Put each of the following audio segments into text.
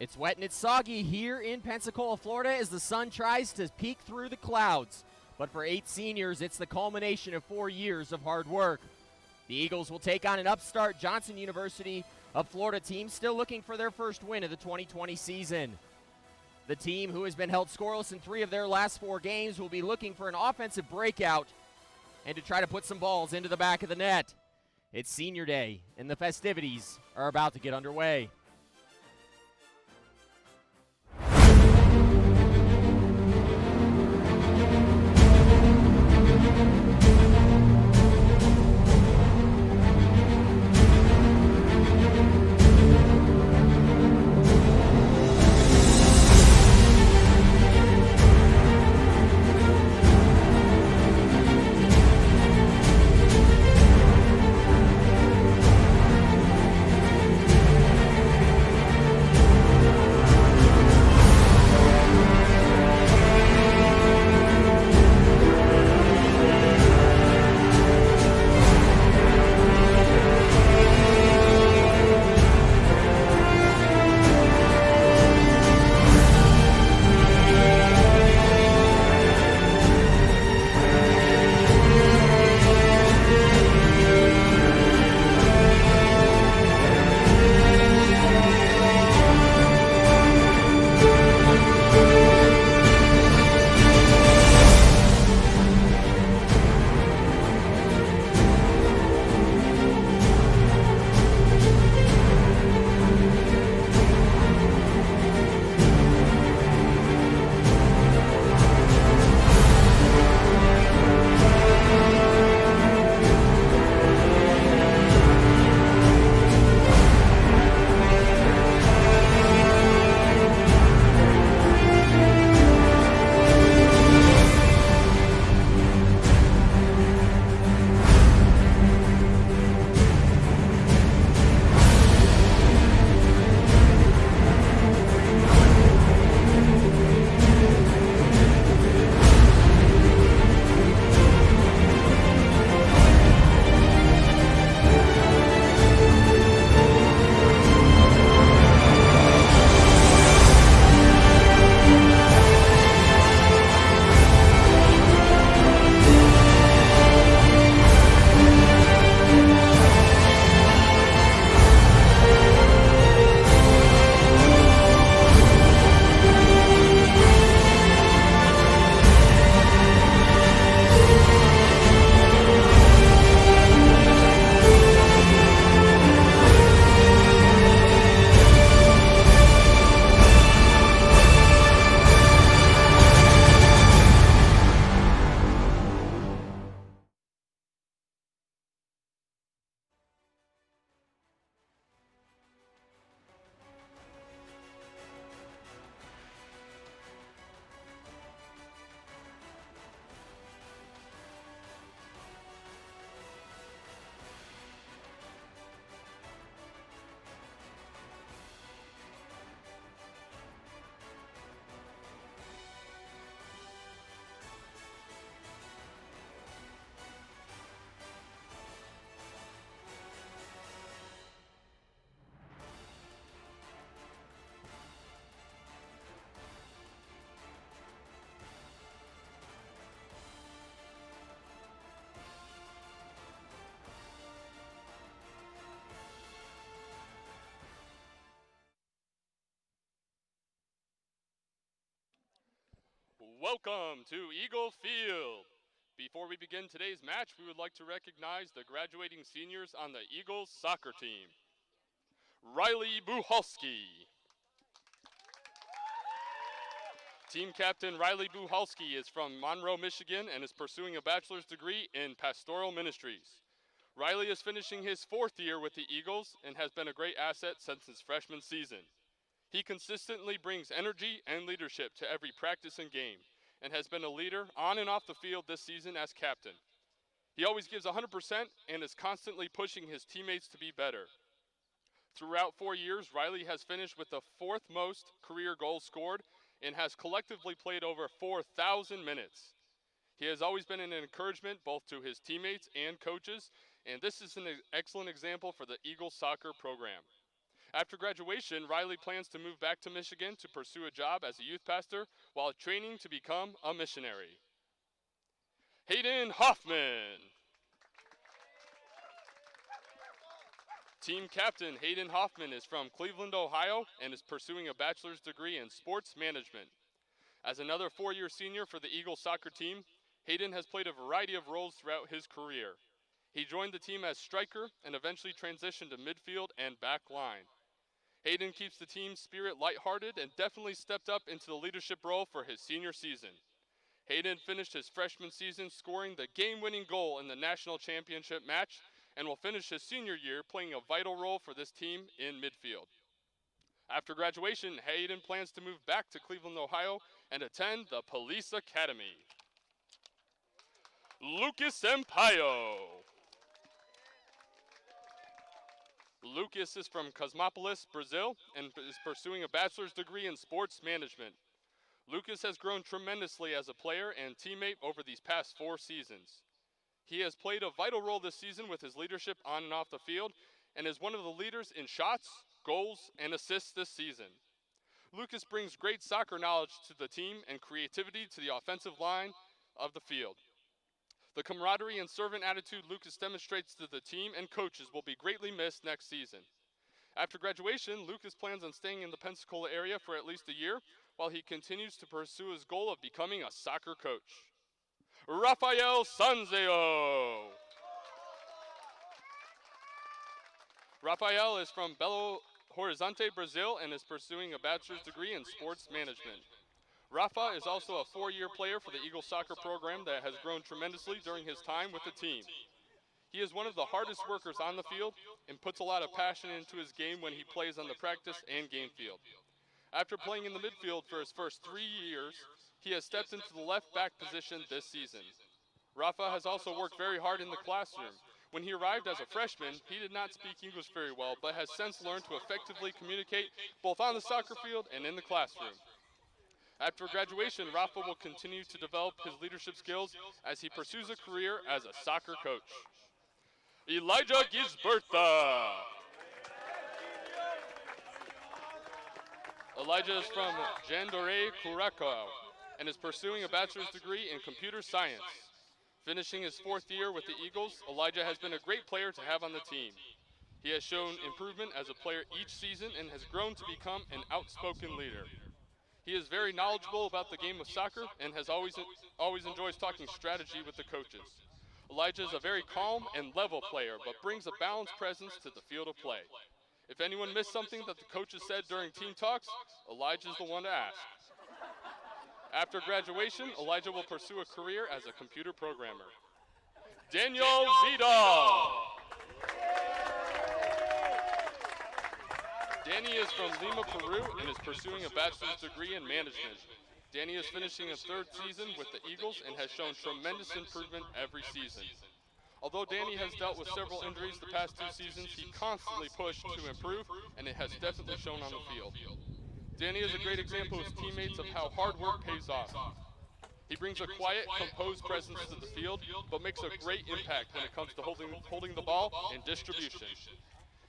It's wet and it's soggy here in Pensacola, Florida, as the sun tries to peek through the clouds. But for 8 seniors, it's the culmination of 4 years of hard work. The Eagles will take on an upstart Johnson University of Florida team still looking for their first win of the 2020 season. The team, who has been held scoreless in 3 of their last 4 games, will be looking for an offensive breakout and to try to put some balls into the back of the net. It's senior day, and the festivities are about to get underway. Welcome to Eagle Field. Before we begin today's match, we would like to recognize the graduating seniors on the Eagles soccer team. Riley Buchalski. Team captain Riley Buchalski is from Monroe, Michigan, and is pursuing a bachelor's degree in pastoral ministries. Riley is finishing his 4th year with the Eagles and has been a great asset since his freshman season. He consistently brings energy and leadership to every practice and game, and has been a leader on and off the field this season as captain. He always gives 100% and is constantly pushing his teammates to be better. Throughout 4 years, Riley has finished with the 4th most career goals scored and has collectively played over 4,000 minutes. He has always been an encouragement both to his teammates and coaches, and this is an excellent example for the Eagles soccer program. After graduation, Riley plans to move back to Michigan to pursue a job as a youth pastor while training to become a missionary. Hayden Hoffman. Team captain Hayden Hoffman is from Cleveland, Ohio, and is pursuing a bachelor's degree in sports management. As another four-year senior for the Eagles soccer team, Hayden has played a variety of roles throughout his career. He joined the team as striker and eventually transitioned to midfield and back line. Hayden keeps the team's spirit lighthearted and definitely stepped up into the leadership role for his senior season. Hayden finished his freshman season scoring the game-winning goal in the national championship match and will finish his senior year playing a vital role for this team in midfield. After graduation, Hayden plans to move back to Cleveland, Ohio and attend the Police Academy. Lucas Sampaio. Lucas is from Cosmopolis, Brazil, and is pursuing a bachelor's degree in sports management. Lucas has grown tremendously as a player and teammate over these past 4 seasons. He has played a vital role this season with his leadership on and off the field and is one of the leaders in shots, goals, and assists this season. Lucas brings great soccer knowledge to the team and creativity to the offensive line of the field. The camaraderie and servant attitude Lucas demonstrates to the team and coaches will be greatly missed next season. After graduation, Lucas plans on staying in the Pensacola area for at least a year while he continues to pursue his goal of becoming a soccer coach. Rafael Sanzeo. Rafael is from Belo Horizonte, Brazil, and is pursuing a bachelor's degree in sports management. Rafa is also a 4-year player for the Eagles soccer program that has grown tremendously during his time with the team. He is one of the hardest workers on the field and puts a lot of passion into his game when he plays on the practice and game field. After playing in the midfield for his first 3 years, he has stepped into the left back position this season. Rafa has also worked very hard in the classroom. When he arrived as a freshman, he did not speak English very well, but has since learned to effectively communicate both on the soccer field and in the classroom. After graduation, Rafa will continue to develop his leadership skills as he pursues a career as a soccer coach. Elijah Gisberta. Elijah is from Jandore, Curacao, and is pursuing a bachelor's degree in computer science. Finishing his 4th year with the Eagles, Elijah has been a great player to have on the team. He has shown improvement as a player each season and has grown to become an outspoken leader. He is very knowledgeable about the game of soccer and has always enjoys talking strategy with the coaches. Elijah is a very calm and level player, but brings a balanced presence to the field of play. If anyone missed something that the coaches said during team talks, Elijah is the one to ask. After graduation, Elijah will pursue a career as a computer programmer. Daniel Vidal. Danny is from Lima, Peru, and is pursuing a bachelor's degree in management. Danny is finishing his 3rd season with the Eagles and has shown tremendous improvement every season. Although Danny has dealt with several injuries the past 2 seasons, he constantly pushed to improve, and it has definitely shown on the field. Danny is a great example of his teammates of how hard work pays off. He brings a quiet, composed presence to the field, but makes a great impact when it comes to holding the ball and distribution.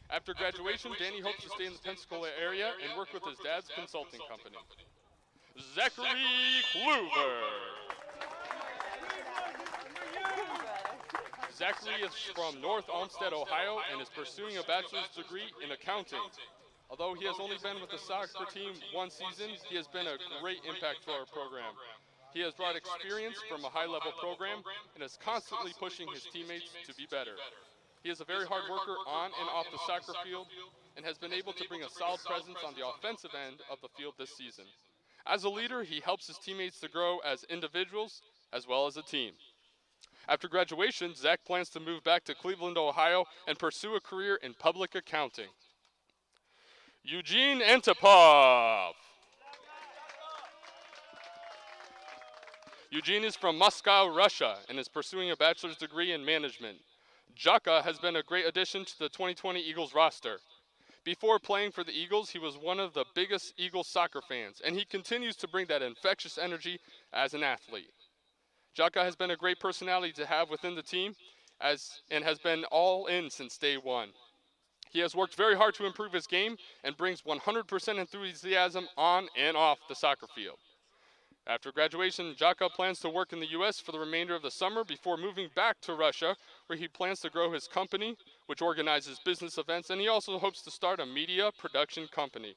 After graduation, Danny hopes to stay in the Pensacola area and work with his dad's consulting company. Zachary Kluver. Zachary is from North Olmsted, Ohio, and is pursuing a bachelor's degree in accounting. Although he has only been with the soccer team 1 season, he has been a great impact for our program. He has brought experience from a high-level program and is constantly pushing his teammates to be better. He is a very hard worker on and off the soccer field and has been able to bring a solid presence on the offensive end of the field this season. As a leader, he helps his teammates to grow as individuals as well as a team. After graduation, Zach plans to move back to Cleveland, Ohio, and pursue a career in public accounting. Eugene Antipov. Eugene is from Moscow, Russia, and is pursuing a bachelor's degree in management. Jaka has been a great addition to the 2020 Eagles roster. Before playing for the Eagles, he was one of the biggest Eagles soccer fans, and he continues to bring that infectious energy as an athlete. Jaka has been a great personality to have within the team and has been all in since day one. He has worked very hard to improve his game and brings 100% enthusiasm on and off the soccer field. After graduation, Jaka plans to work in the U.S. for the remainder of the summer before moving back to Russia, where he plans to grow his company, which organizes business events, and he also hopes to start a media production company.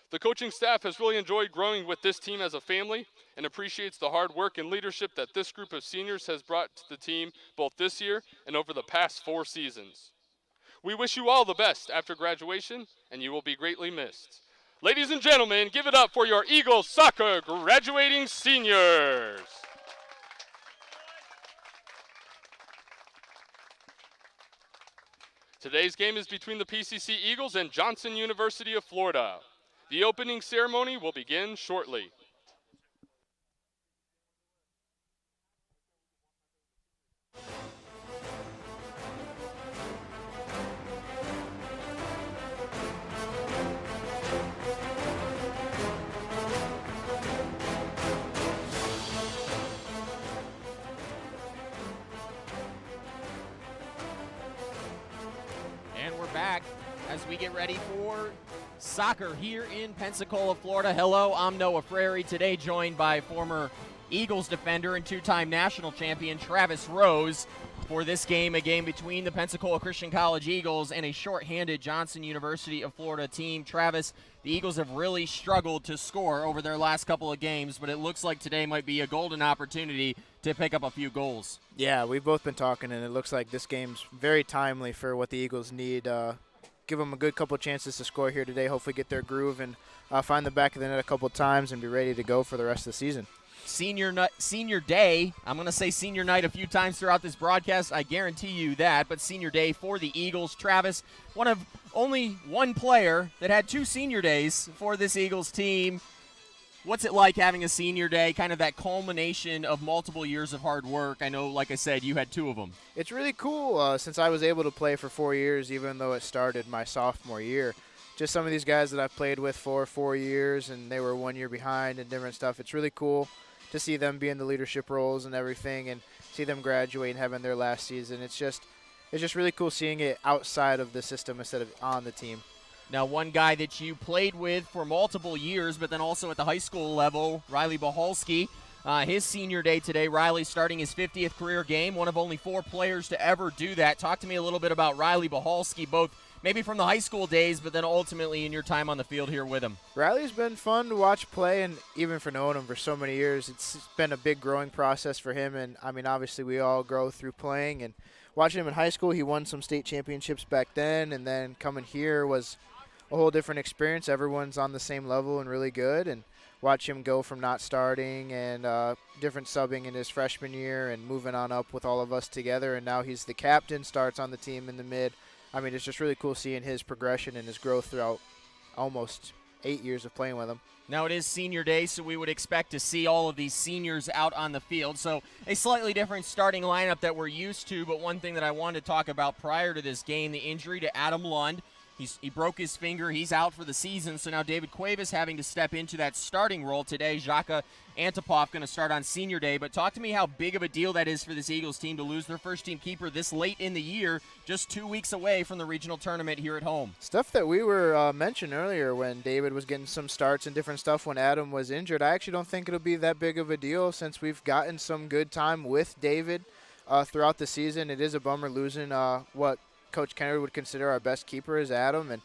The coaching staff has really enjoyed growing with this team as a family and appreciates the hard work and leadership that this group of seniors has brought to the team both this year and over the past 4 seasons. We wish you all the best after graduation, and you will be greatly missed. Ladies and gentlemen, give it up for your Eagles soccer graduating seniors. Today's game is between the PCC Eagles and Johnson University of Florida. The opening ceremony will begin shortly. And we're back as we get ready for soccer here in Pensacola, Florida. Hello, I'm Noah Frary, today joined by former Eagles defender and two-time national champion Travis Rose for this game, a game between the Pensacola Christian College Eagles and a shorthanded Johnson University of Florida team. Travis, the Eagles have really struggled to score over their last couple of games, but it looks like today might be a golden opportunity to pick up a few goals. Yeah, we've both been talking, and it looks like this game's very timely for what the Eagles need. Give them a good couple chances to score here today, hopefully get their groove and find the back of the net a couple times and be ready to go for the rest of the season. Senior day, I'm going to say senior night a few times throughout this broadcast, I guarantee you that, but senior day for the Eagles. Travis, one of only one player that had 2 senior days for this Eagles team. What's it like having a senior day, kind of that culmination of multiple years of hard work? I know, like I said, you had 2 of them. It's really cool since I was able to play for 4 years, even though it started my sophomore year. Just some of these guys that I've played with for 4 years, and they were 1 year behind and different stuff. It's really cool to see them be in the leadership roles and everything, and see them graduate and having their last season. It's just really cool seeing it outside of the system instead of on the team. Now, one guy that you played with for multiple years, but then also at the high school level, Riley Buhalski, his senior day today. Riley starting his 50th career game, one of only 4 players to ever do that. Talk to me a little bit about Riley Buhalski, both maybe from the high school days, but then ultimately in your time on the field here with him. Riley's been fun to watch play, and even for knowing him for so many years, it's been a big growing process for him. And, I mean, obviously we all grow through playing. And watching him in high school, he won some state championships back then, and then coming here was a whole different experience. Everyone's on the same level and really good. And watch him go from not starting and different subbing in his freshman year and moving on up with all of us together. And now he's the captain, starts on the team in the mid. I mean, it's just really cool seeing his progression and his growth throughout almost 8 years of playing with him. Now, it is senior day, so we would expect to see all of these seniors out on the field. So a slightly different starting lineup that we're used to, but one thing that I wanted to talk about prior to this game, the injury to Adam Lund. He broke his finger. He's out for the season. So now David Cuevas having to step into that starting role today. Jaka Antipov going to start on senior day. But talk to me how big of a deal that is for this Eagles team to lose their first-team keeper this late in the year, just 2 weeks away from the regional tournament here at home. Stuff that we were mentioned earlier when David was getting some starts and different stuff when Adam was injured. I actually don't think it'll be that big of a deal since we've gotten some good time with David throughout the season. It is a bummer losing what Coach Kennedy would consider our best keeper is Adam, and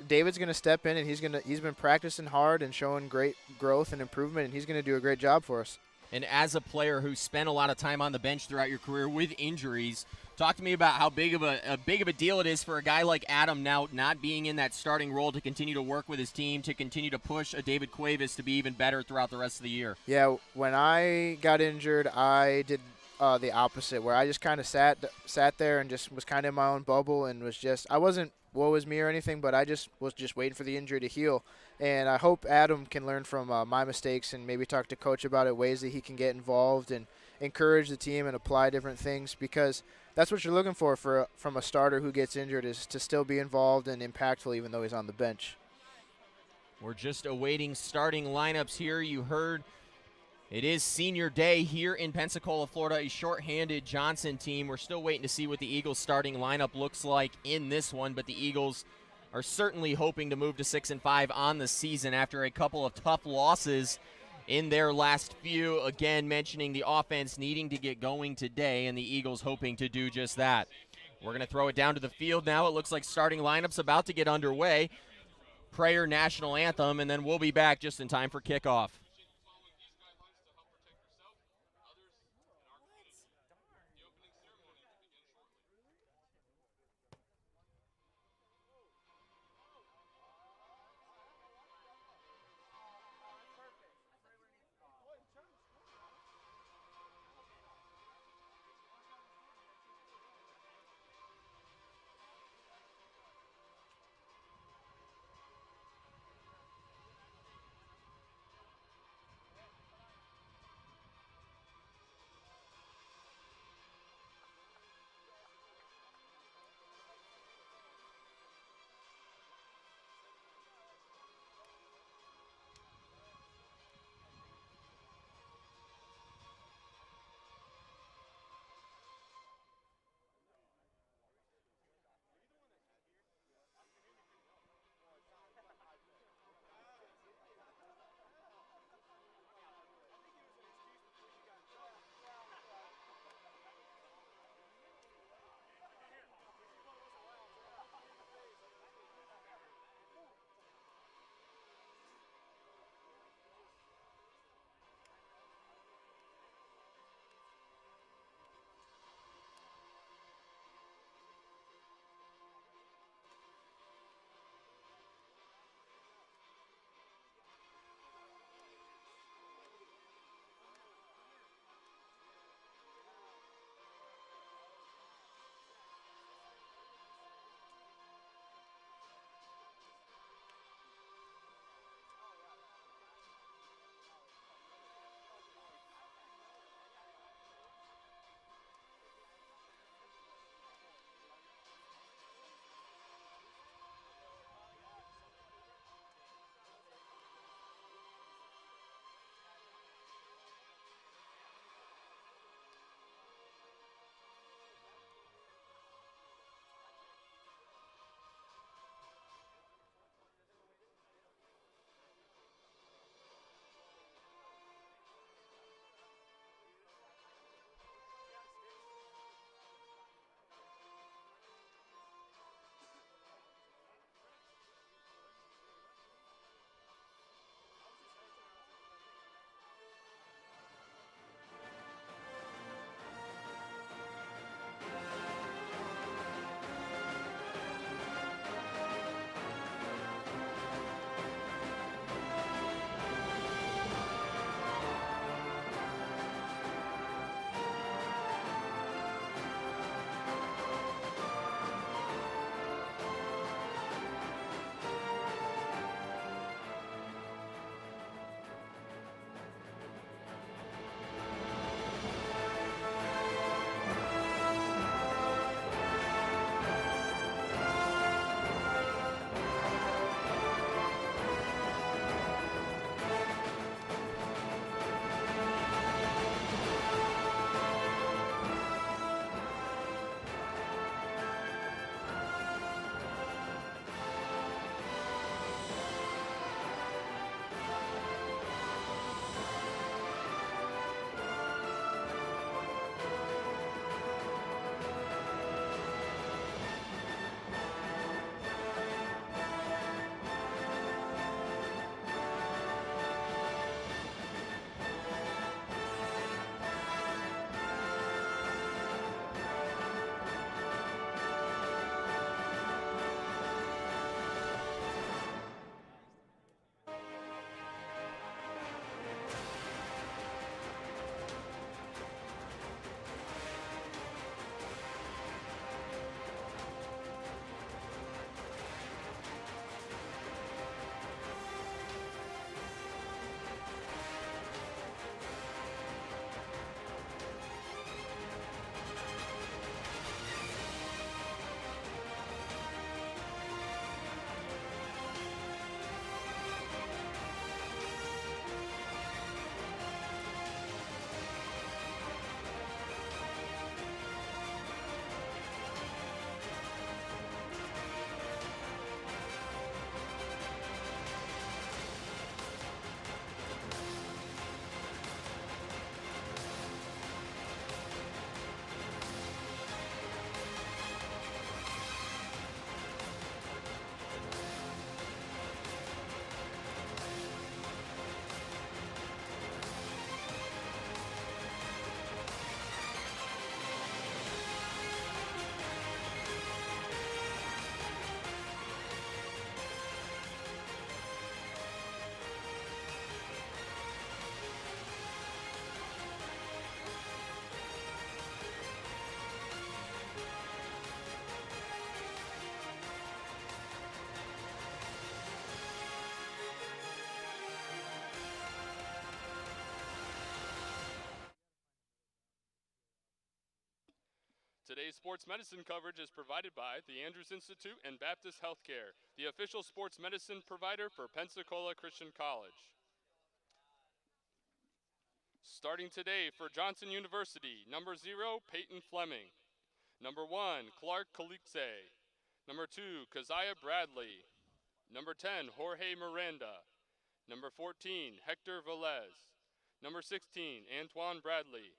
David's going to step in, and he's been practicing hard and showing great growth and improvement, and he's going to do a great job for us. And as a player who spent a lot of time on the bench throughout your career with injuries, talk to me about how big of a deal it is for a guy like Adam now not being in that starting role to continue to work with his team, to continue to push a David Cuevas to be even better throughout the rest of the year. Yeah, when I got injured, I did the opposite, where I just kind of sat there and just was kind of in my own bubble and was just, I wasn't woe is me or anything, but I just was just waiting for the injury to heal. And I hope Adam can learn from my mistakes and maybe talk to Coach about it, ways that he can get involved and encourage the team and apply different things, because that's what you're looking for from a starter who gets injured, is to still be involved and impactful even though he's on the bench. We're just awaiting starting lineups here. You heard It is senior day here in Pensacola, Florida, a shorthanded Johnson team. We're still waiting to see what the Eagles' starting lineup looks like in this one, but the Eagles are certainly hoping to move to 6-5 on the season after a couple of tough losses in their last few. Again, mentioning the offense needing to get going today, and the Eagles hoping to do just that. We're going to throw it down to the field now. It looks like starting lineup's about to get underway. Prayer, national anthem, and then we'll be back just in time for kickoff. Today's sports medicine coverage is provided by the Andrews Institute and Baptist Healthcare, the official sports medicine provider for Pensacola Christian College. Starting today for Johnson University, number 0, Peyton Fleming. Number 1, Clark Calixe. Number 2, Keziah Bradley. Number 10, Jorge Miranda. Number 14, Hector Velez. Number 16, Antoine Bradley.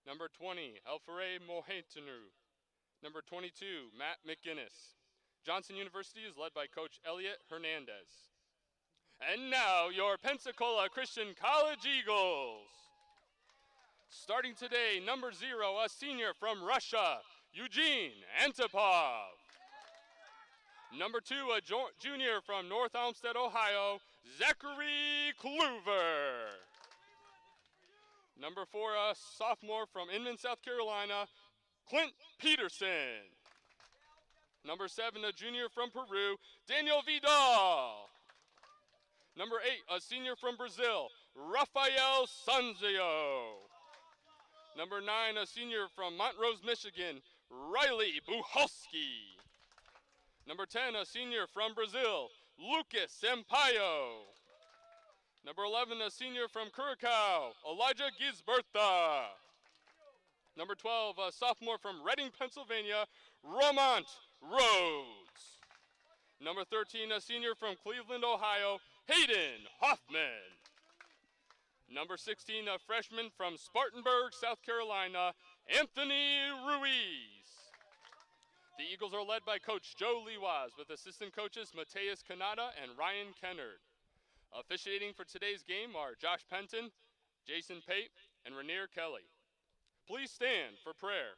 Number 20, Alfred Mohetanu. Number 22, Matt McGinnis. Johnson University is led by Coach Elliot Hernandez. And now, your Pensacola Christian College Eagles. Starting today, number 0, a senior from Russia, Eugene Antipov. Number 2, a junior from North Olmsted, Ohio, Zachary Kluver. Number 4, a sophomore from Inman, South Carolina, Clint Peterson. Number 7, a junior from Peru, Daniel Vidal. Number 8, a senior from Brazil, Rafael Sanzio. Number 9, a senior from Montrose, Michigan, Riley Buhalski. Number 10, a senior from Brazil, Lucas Sampaio. Number 11, a senior from Curacao, Elijah Gisberta. Number 12, a sophomore from Reading, Pennsylvania, Romont Rhodes. Number 13, a senior from Cleveland, Ohio, Hayden Hoffman. Number 16, a freshman from Spartanburg, South Carolina, Anthony Ruiz. The Eagles are led by Coach Joe Liwaz with assistant coaches Mateus Kanata and Ryan Kennard. Officiating for today's game are Josh Penton, Jason Pate, and Rainier Kelly. Please stand for prayer.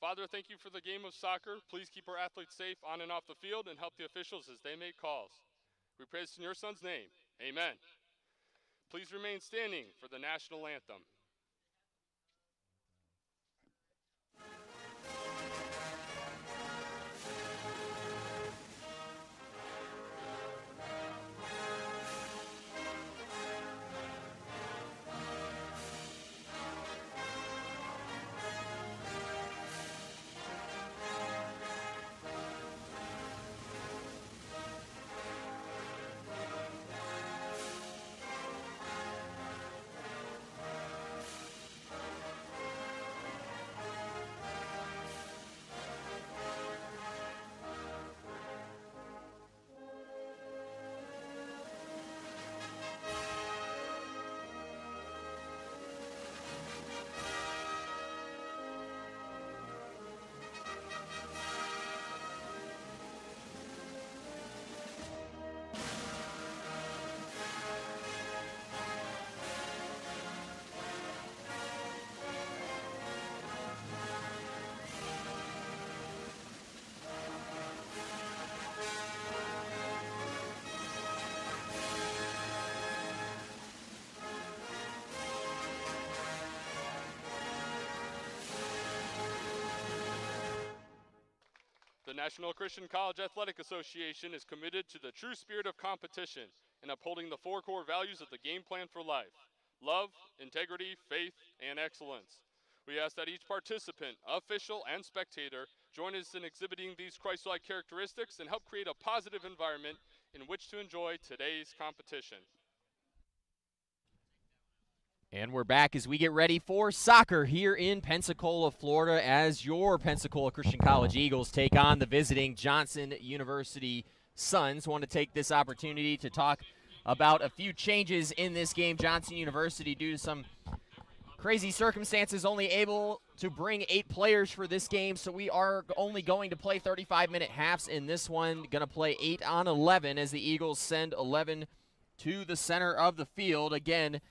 Father, thank you for the game of soccer. Please keep our athletes safe on and off the field and help the officials as they make calls. We pray this in your son's name. Amen. Please remain standing for the national anthem. The National Christian College Athletic Association is committed to the true spirit of competition and upholding the 4 core values of the game plan for life: love, integrity, faith, and excellence. We ask that each participant, official, and spectator join us in exhibiting these Christ-like characteristics and help create a positive environment in which to enjoy today's competition. And we're back as we get ready for soccer here in Pensacola, Florida, as your Pensacola Christian College Eagles take on the visiting Johnson University Suns. Want to take this opportunity to talk about a few changes in this game. Johnson University, due to some crazy circumstances, only able to bring 8 players for this game, so we are only going to play 35-minute halves in this one. Going to play 8 on 11 as the Eagles send 11 to the center of the field. Again,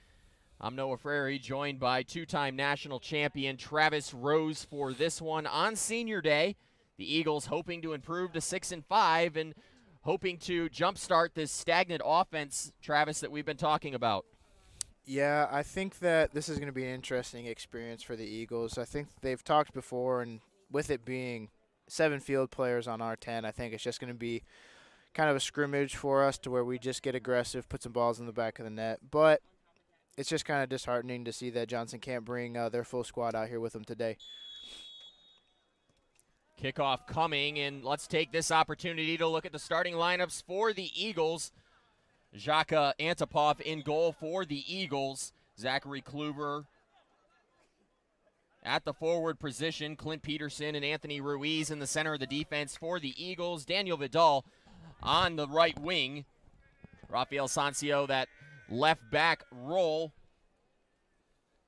I'm Noah Frary, joined by 2-time national champion Travis Rose for this one on Senior Day. The Eagles hoping to improve to 6-5 and hoping to jumpstart this stagnant offense, Travis, that we've been talking about. Yeah, I think that this is going to be an interesting experience for the Eagles. I think they've talked before, and with it being 7 field players on our 10, I think it's just going to be kind of a scrimmage for us to where we just get aggressive, put some balls in the back of the net. But it's just kind of disheartening to see that Johnson can't bring their full squad out here with them today. Kickoff coming, and let's take this opportunity to look at the starting lineups for the Eagles. Jaka Antipov in goal for the Eagles. Zachary Kluber at the forward position. Clint Peterson and Anthony Ruiz in the center of the defense for the Eagles. Daniel Vidal on the right wing. Rafael Sancio, that left back role.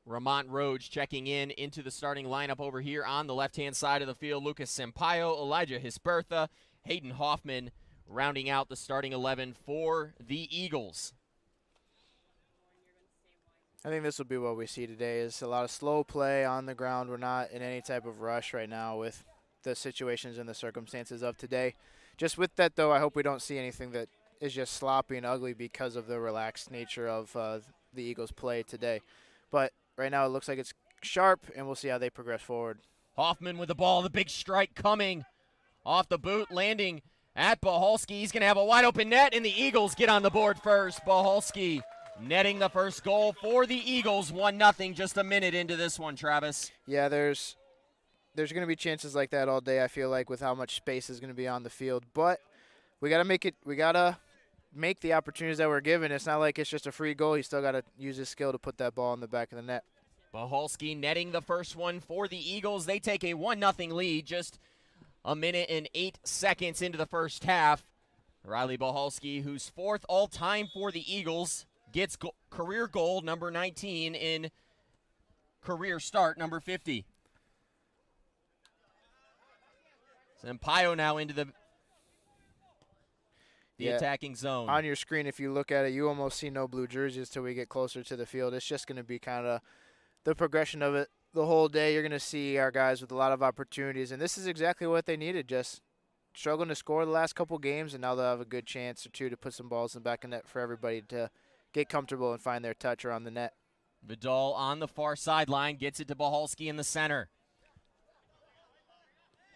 Ramont Roach checking in into the starting lineup over here on the left-hand side of the field. Lucas Sampaio, Elijah Hisbertha, Hayden Hoffman rounding out the starting 11 for the Eagles. I think this will be what we see today is a lot of slow play on the ground. We're not in any type of rush right now with the situations and the circumstances of today. Just with that, though, I hope we don't see anything that is just sloppy and ugly because of the relaxed nature of the Eagles' play today. But right now it looks like it's sharp, and we'll see how they progress forward. Hoffman with the ball, the big strike coming off the boot, landing at Bahalski. He's going to have a wide open net, and the Eagles get on the board first. Bahalski netting the first goal for the Eagles, 1-0, just a minute into this one, Travis. Yeah, there's going to be chances like that all day, I feel like, with how much space is going to be on the field. But we got to make the opportunities that we're given. It's not like it's just a free goal. He's still got to use his skill to put that ball in the back of the net. Bahalski netting the first one for the Eagles. They take a 1-0 lead just a minute and 8 seconds into the first half. Riley Bahalski, who's fourth all-time for the Eagles, gets career goal number 19 in career start number 50. Sampaio now into the attacking zone. On your screen, if you look at it, you almost see no blue jerseys till we get closer to the field. It's just going to be kind of the progression of it the whole day. You're going to see our guys with a lot of opportunities, and this is exactly what they needed, just struggling to score the last couple games, and now they'll have a good chance or two to put some balls in the back of net for everybody to get comfortable and find their touch around the net. Vidal on the far sideline, gets it to Bahalski in the center.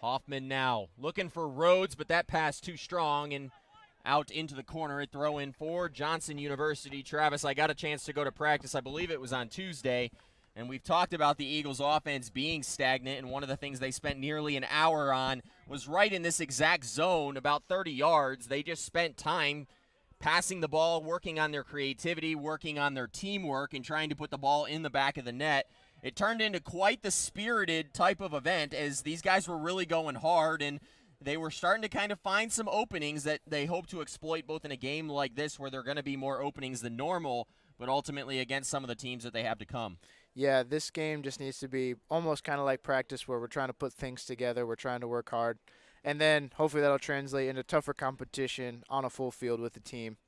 Hoffman now looking for Rhodes, but that pass too strong, and out into the corner. A throw in for Johnson University. Travis, I got a chance to go to practice. I believe it was on Tuesday, and we've talked about the Eagles' offense being stagnant, and one of the things they spent nearly an hour on was right in this exact zone, about 30 yards. They just spent time passing the ball, working on their creativity, working on their teamwork, and trying to put the ball in the back of the net. It turned into quite the spirited type of event as these guys were really going hard, and they were starting to kind of find some openings that they hope to exploit both in a game like this where there are going to be more openings than normal, but ultimately against some of the teams that they have to come. Yeah, this game just needs to be almost kind of like practice where we're trying to put things together, we're trying to work hard, and then hopefully that'll translate into tougher competition on a full field with the team.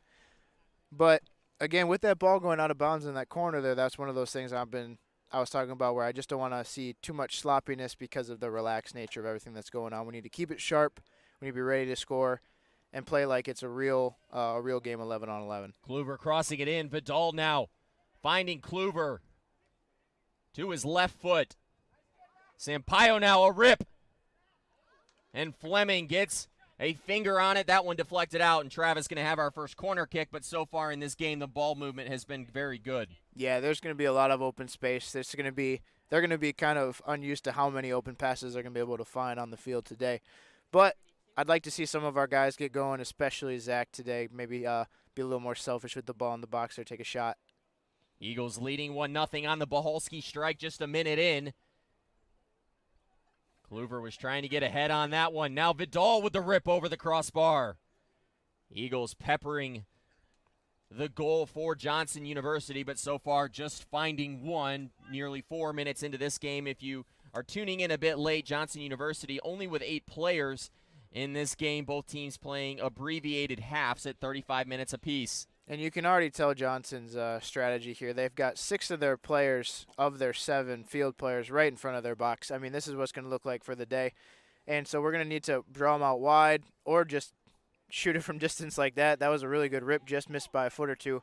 But, again, with that ball going out of bounds in that corner there, that's one of those things I was talking about where I just don't want to see too much sloppiness because of the relaxed nature of everything that's going on. We need to keep it sharp. We need to be ready to score and play like it's a real game 11-on-11. Kluver crossing it in. Vidal now finding Kluver to his left foot. Sampaio now a rip. And Fleming gets a finger on it. That one deflected out, and Travis going to have our first corner kick, but so far in this game, the ball movement has been very good. Yeah, there's going to be a lot of open space. They're going to be kind of unused to how many open passes they're going to be able to find on the field today. But I'd like to see some of our guys get going, especially Zach today. Maybe be a little more selfish with the ball in the box or take a shot. Eagles leading 1-0 on the Bahalski strike just a minute in. Kluver was trying to get ahead on that one. Now Vidal with the rip over the crossbar. Eagles peppering the goal for Johnson University, but so far just finding one nearly 4 minutes into this game. If you are tuning in a bit late, Johnson University only with 8 players in this game, both teams playing abbreviated halves at 35 minutes apiece. And you can already tell Johnson's strategy here. They've got 6 of their players, of their 7 field players, right in front of their box. I mean, this is what's going to look like for the day. And so we're going to need to draw them out wide or just shoot it from distance like that. That was a really good rip, just missed by a foot or two.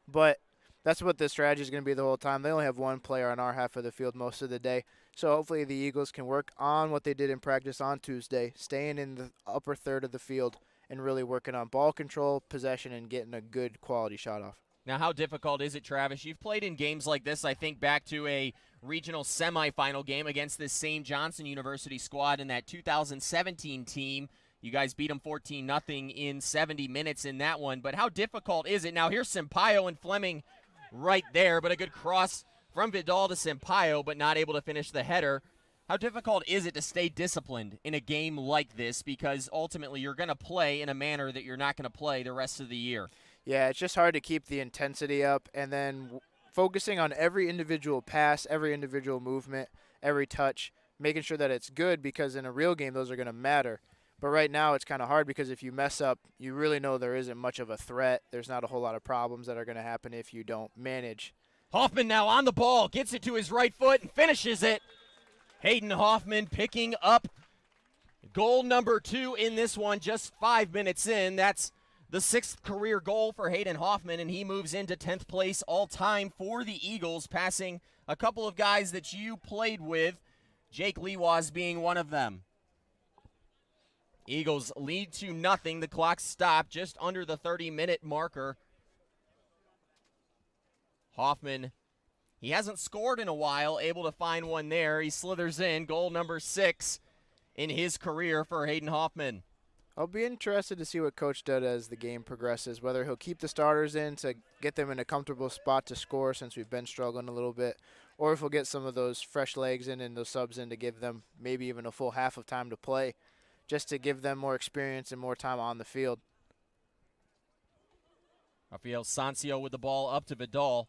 But that's what the strategy is going to be the whole time. They only have 1 player on our half of the field most of the day. So hopefully the Eagles can work on what they did in practice on Tuesday, staying in the upper third of the field and really working on ball control, possession, and getting a good quality shot off. Now, how difficult is it, Travis? You've played in games like this. I think back to a regional semifinal game against this same Johnson University squad in that 2017 team. You guys beat them 14-0 in 70 minutes in that one. But how difficult is it? Now, here's Sampaio and Fleming right there, but a good cross from Vidal to Sampaio, but not able to finish the header. How difficult is it to stay disciplined in a game like this? Because ultimately you're going to play in a manner that you're not going to play the rest of the year. Yeah, it's just hard to keep the intensity up and then focusing on every individual pass, every individual movement, every touch, making sure that it's good, because in a real game those are going to matter. But right now it's kind of hard because if you mess up, you really know there isn't much of a threat. There's not a whole lot of problems that are going to happen if you don't manage. Hoffman now on the ball, gets it to his right foot and finishes it. Hayden Hoffman picking up goal number 2 in this one just 5 minutes in. That's the 6th career goal for Hayden Hoffman, and he moves into 10th place all-time for the Eagles, passing a couple of guys that you played with, Jake Lewas being one of them. Eagles lead 2-0. The clock stopped just under the 30-minute marker. Hoffman, he hasn't scored in a while, able to find one there. He slithers in, goal number 6 in his career for Hayden Hoffman. I'll be interested to see what Coach does as the game progresses, whether he'll keep the starters in to get them in a comfortable spot to score since we've been struggling a little bit, or if he'll get some of those fresh legs in and those subs in to give them maybe even a full half of time to play, just to give them more experience and more time on the field. Rafael Sancio with the ball up to Vidal.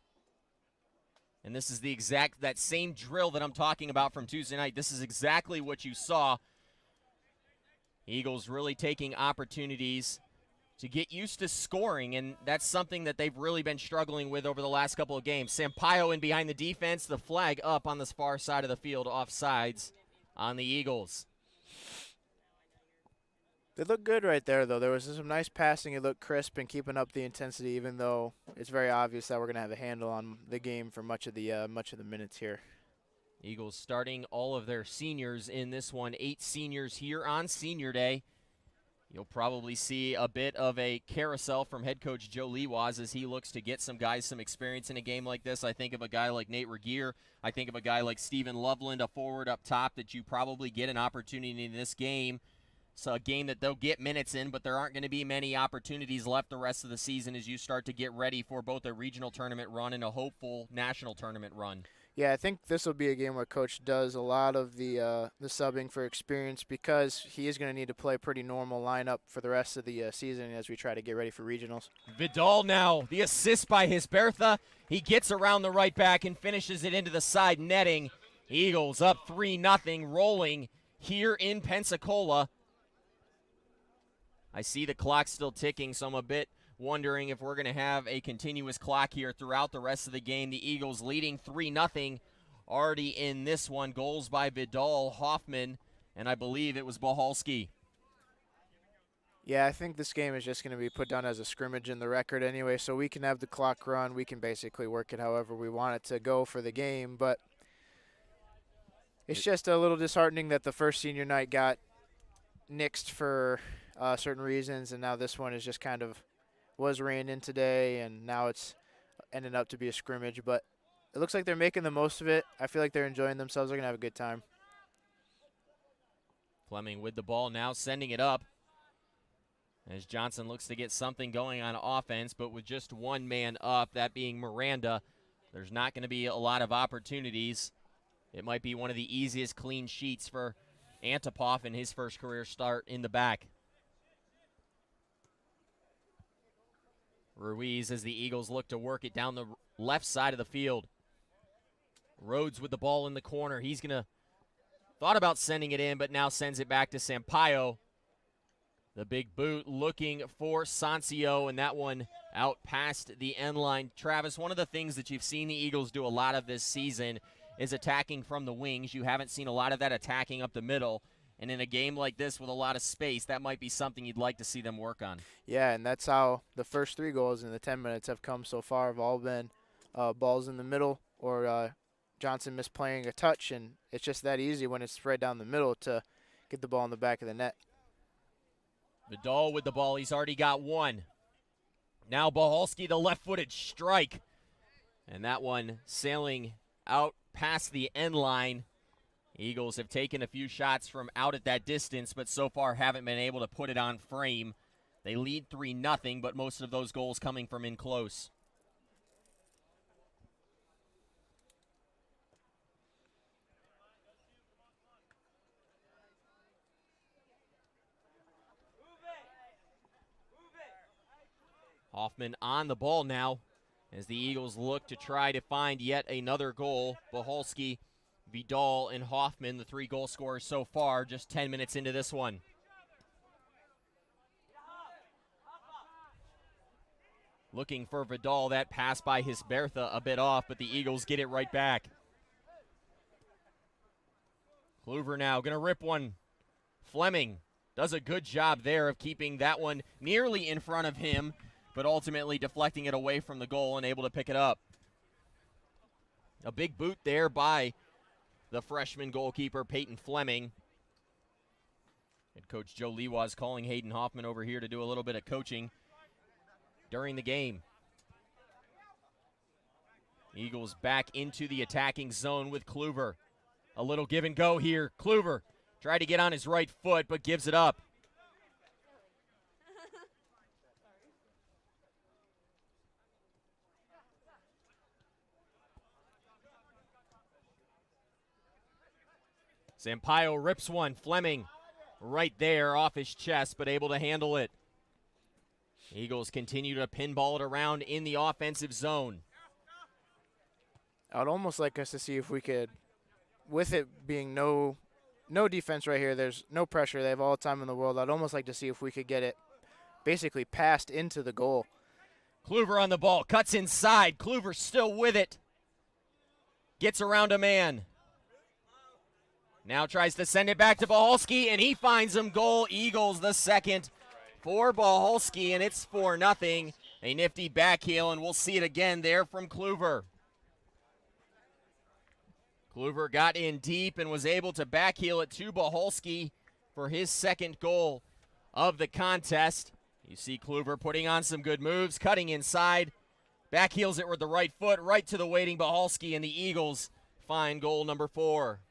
And this is that same drill that I'm talking about from Tuesday night. This is exactly what you saw. Eagles really taking opportunities to get used to scoring, and that's something that they've really been struggling with over the last couple of games. Sampaio in behind the defense, the flag up on this far side of the field, offsides on the Eagles. They look good right there, though. There was some nice passing. It looked crisp and keeping up the intensity, even though it's very obvious that we're going to have a handle on the game for much of the minutes here. Eagles starting all of their seniors in this one. 8 seniors here on Senior Day. You'll probably see a bit of a carousel from head coach Joe Lewas as he looks to get some guys some experience in a game like this. I think of a guy like Nate Regier. I think of a guy like Stephen Loveland, a forward up top that you probably get an opportunity in this game. It's a game that they'll get minutes in, but there aren't going to be many opportunities left the rest of the season as you start to get ready for both a regional tournament run and a hopeful national tournament run. Yeah, I think this will be a game where Coach does a lot of the subbing for experience, because he is going to need to play a pretty normal lineup for the rest of the season as we try to get ready for regionals. Vidal now, the assist by Hisbertha. He gets around the right back and finishes it into the side netting. Eagles up 3-0, rolling here in Pensacola. I see the clock still ticking, so I'm a bit wondering if we're going to have a continuous clock here throughout the rest of the game. The Eagles leading 3-0 already in this one. Goals by Vidal, Hoffman, and I believe it was Bohalski. Yeah, I think this game is just going to be put down as a scrimmage in the record anyway, so we can have the clock run. We can basically work it however we want it to go for the game, but it's just a little disheartening that the first senior night got nixed for certain reasons, and now this one is just kind of was rained in today, and now it's ended up to be a scrimmage, but it looks like they're making the most of it. I feel like they're enjoying themselves. They're going to have a good time. Fleming with the ball now, sending it up as Johnson looks to get something going on offense, but with just one man up, that being Miranda, there's not going to be a lot of opportunities. It might be one of the easiest clean sheets for Antipov in his first career start in the back. Ruiz as the Eagles look to work it down the left side of the field. Rhodes with the ball in the corner. He's going to thought about sending it in, but now sends it back to Sampaio. The big boot looking for Sancio, and that one out past the end line. Travis, one of the things that you've seen the Eagles do a lot of this season is attacking from the wings. You haven't seen a lot of that attacking up the middle. And in a game like this with a lot of space, that might be something you'd like to see them work on. Yeah, and that's how the first 3 goals in the 10 minutes have come so far. Have all been balls in the middle or Johnson misplaying a touch, and it's just that easy when it's right down the middle to get the ball in the back of the net. Vidal with the ball. He's already got one. Now Bohalski, the left-footed strike. And that one sailing out past the end line. Eagles have taken a few shots from out at that distance, but so far haven't been able to put it on frame. They lead 3-0, but most of those goals coming from in close. Hoffman on the ball now as the Eagles look to try to find yet another goal. Bohalski, Vidal, and Hoffman, the 3 goal scorers so far, just 10 minutes into this one. Looking for Vidal, that pass by Hisbertha a bit off, but the Eagles get it right back. Kluver now going to rip one. Fleming does a good job there of keeping that one nearly in front of him, but ultimately deflecting it away from the goal and able to pick it up. A big boot there by the freshman goalkeeper, Peyton Fleming. Head coach Joe Lewas calling Hayden Hoffman over here to do a little bit of coaching during the game. Eagles back into the attacking zone with Kluver. A little give and go here. Kluver tried to get on his right foot, but gives it up. Sampaio rips one. Fleming right there off his chest, but able to handle it. Eagles continue to pinball it around in the offensive zone. I'd almost like us to see if we could, with it being no defense right here, there's no pressure, they have all the time in the world, I'd almost like to see if we could get it basically passed into the goal. Kluver on the ball, cuts inside. Kluver still with it. Gets around a man. Now tries to send it back to Bohalski, and he finds him. Goal. Eagles the second for Bohalski, and it's 4-0. A nifty backheel, and we'll see it again there from Kluver. Kluver got in deep and was able to backheel it to Bohalski for his second goal of the contest. You see Kluver putting on some good moves, cutting inside, backheels it with the right foot, right to the waiting Bohalski, and the Eagles find goal number 4.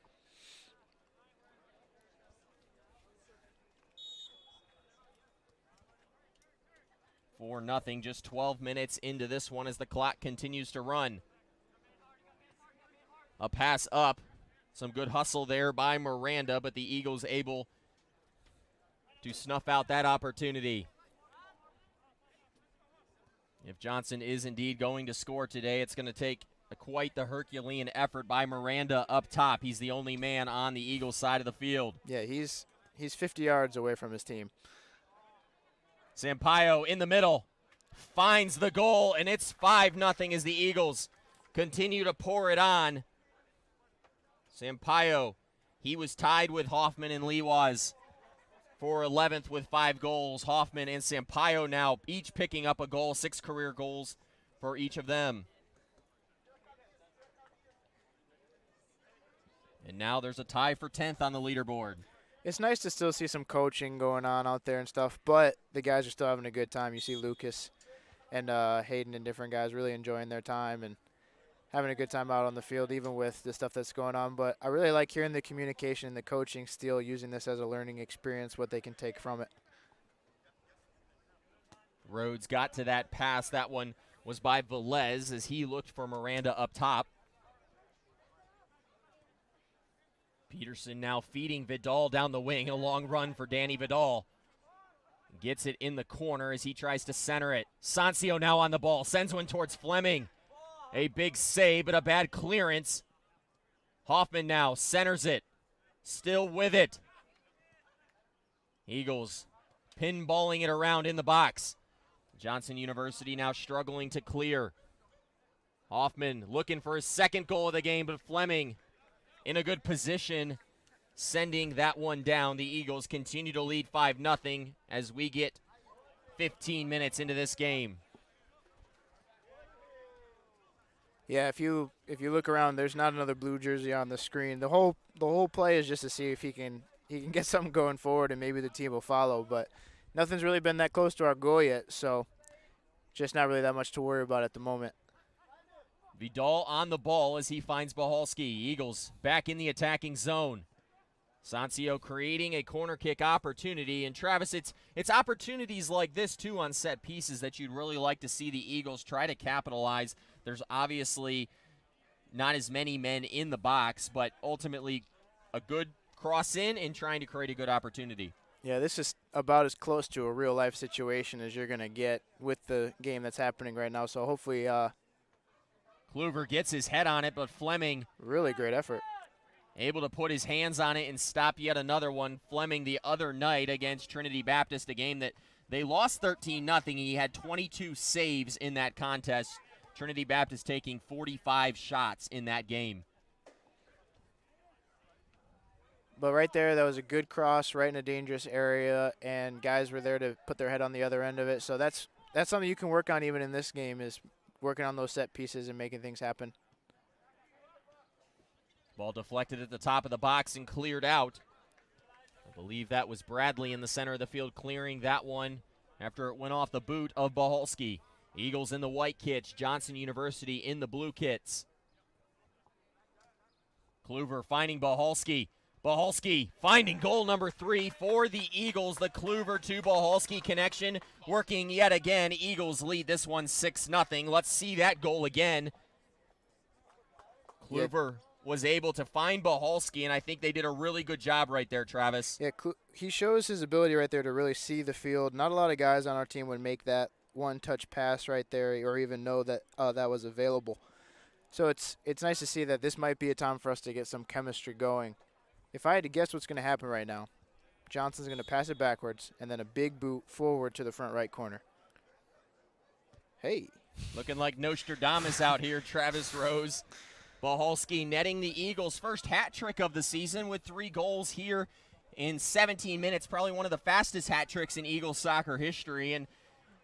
For nothing, just 12 minutes into this one as the clock continues to run. A pass up. Some good hustle there by Miranda, but the Eagles able to snuff out that opportunity. If Johnson is indeed going to score today, it's going to take quite the Herculean effort by Miranda up top. He's the only man on the Eagles side of the field. Yeah, he's 50 yards away from his team. Sampaio in the middle finds the goal, and it's 5-0 as the Eagles continue to pour it on. Sampaio, he was tied with Hoffman and Lewas for 11th with 5 goals. Hoffman and Sampaio now each picking up a goal, 6 career goals for each of them. And now there's a tie for 10th on the leaderboard. It's nice to still see some coaching going on out there and stuff, but the guys are still having a good time. You see Lucas and Hayden and different guys really enjoying their time and having a good time out on the field, even with the stuff that's going on. But I really like hearing the communication and the coaching still using this as a learning experience, what they can take from it. Rhodes got to that pass. That one was by Velez as he looked for Miranda up top. Peterson now feeding Vidal down the wing. A long run for Danny Vidal. Gets it in the corner as he tries to center it. Sancio now on the ball. Sends one towards Fleming. A big save, but a bad clearance. Hoffman now centers it. Still with it. Eagles pinballing it around in the box. Johnson University now struggling to clear. Hoffman looking for his second goal of the game, but Fleming in a good position, sending that one down. The Eagles continue to lead 5-0 as we get 15 minutes into this game. Yeah, if you look around, there's not another blue jersey on the screen. The whole play is just to see if he can get something going forward, and maybe the team will follow. But nothing's really been that close to our goal yet, so just not really that much to worry about at the moment. Vidal on the ball as he finds Bahalski. Eagles back in the attacking zone. Sancio creating a corner kick opportunity. And Travis, it's opportunities like this, too, on set pieces that you'd really like to see the Eagles try to capitalize. There's obviously not as many men in the box, but ultimately a good cross in and trying to create a good opportunity. Yeah, this is about as close to a real-life situation as you're going to get with the game that's happening right now. So hopefully Kluver gets his head on it, but Fleming really great effort. Able to put his hands on it and stop yet another one. Fleming the other night against Trinity Baptist, a game that they lost 13-0. He had 22 saves in that contest. Trinity Baptist taking 45 shots in that game. But right there, that was a good cross right in a dangerous area, and guys were there to put their head on the other end of it. So that's something you can work on even in this game, is working on those set pieces and making things happen. Ball deflected at the top of the box and cleared out. I believe that was Bradley in the center of the field clearing that one after it went off the boot of Bahalski. Eagles in the white kits, Johnson University in the blue kits. Kluver finding Bahalski. Bahalski finding goal number 3 for the Eagles. The Kluver to Bahalski connection working yet again. Eagles lead this one 6-0. Let's see that goal again. Kluver was able to find Bahalski, and I think they did a really good job right there, Travis. Yeah, he shows his ability right there to really see the field. Not a lot of guys on our team would make that one-touch pass right there or even know that that was available. So it's nice to see that this might be a time for us to get some chemistry going. If I had to guess what's going to happen right now, Johnson's going to pass it backwards and then a big boot forward to the front right corner. Hey. Looking like Nostradamus out here, Travis Rose. Bahalski netting the Eagles' first hat trick of the season with 3 goals here in 17 minutes. Probably one of the fastest hat tricks in Eagles soccer history. And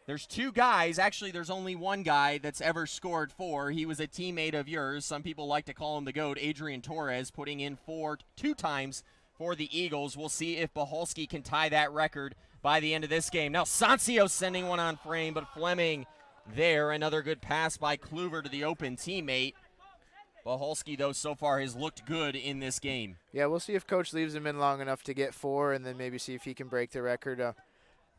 there's 2 guys. Actually, there's only one guy that's ever scored 4. He was a teammate of yours. Some people like to call him the GOAT, Adrian Torres, putting in 2 times for the Eagles. We'll see if Bahalski can tie that record by the end of this game. Now Sancio sending one on frame, but Fleming there. Another good pass by Kluver to the open teammate. Bahalski, though, so far has looked good in this game. Yeah, we'll see if Coach leaves him in long enough to get 4 and then maybe see if he can break the record.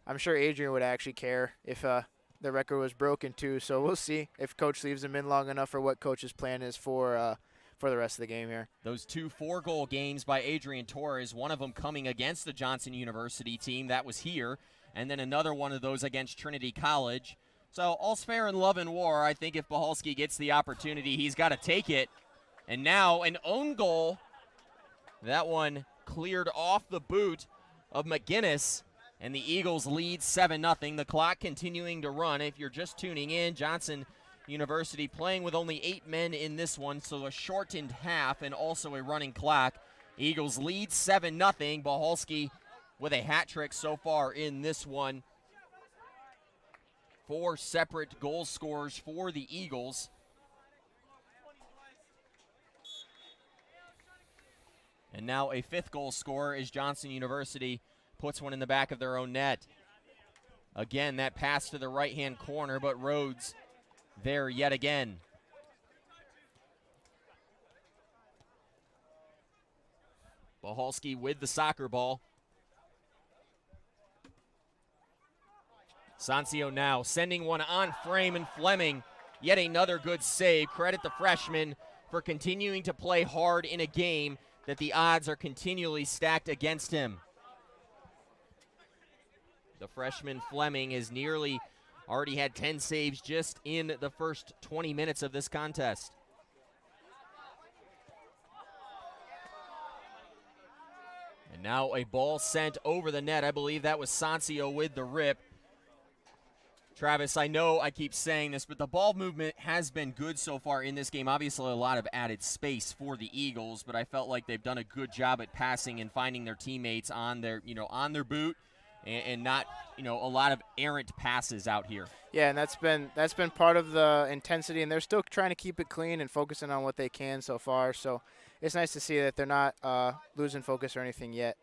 I'm sure Adrian would actually care if the record was broken, too. So we'll see if Coach leaves him in long enough or what Coach's plan is for the rest of the game here. Those 2 4-goal games by Adrian Torres, one of them coming against the Johnson University team. That was here. And then another one of those against Trinity College. So all's fair in love and war. I think if Bahalski gets the opportunity, he's got to take it. And now an own goal. That one cleared off the boot of McGinnis. And the Eagles lead 7-0. The clock continuing to run. If you're just tuning in, Johnson University playing with only 8 men in this one, so a shortened half and also a running clock. Eagles lead 7-0. Bahalski with a hat trick so far in this one. 4 separate goal scorers for the Eagles. And now a 5th goal scorer as Johnson University puts one in the back of their own net. Again, that pass to the right-hand corner, but Rhodes there yet again. Bahalski with the soccer ball. Sancio now sending one on frame, and Fleming, yet another good save. Credit the freshman for continuing to play hard in a game that the odds are continually stacked against him. The freshman Fleming has nearly already had 10 saves just in the first 20 minutes of this contest. And now a ball sent over the net. I believe that was Sancio with the rip. Travis, I know I keep saying this, but the ball movement has been good so far in this game. Obviously, a lot of added space for the Eagles, but I felt like they've done a good job at passing and finding their teammates on their boot, and not, a lot of errant passes out here. Yeah, and that's been part of the intensity, and they're still trying to keep it clean and focusing on what they can so far. So it's nice to see that they're not losing focus or anything yet.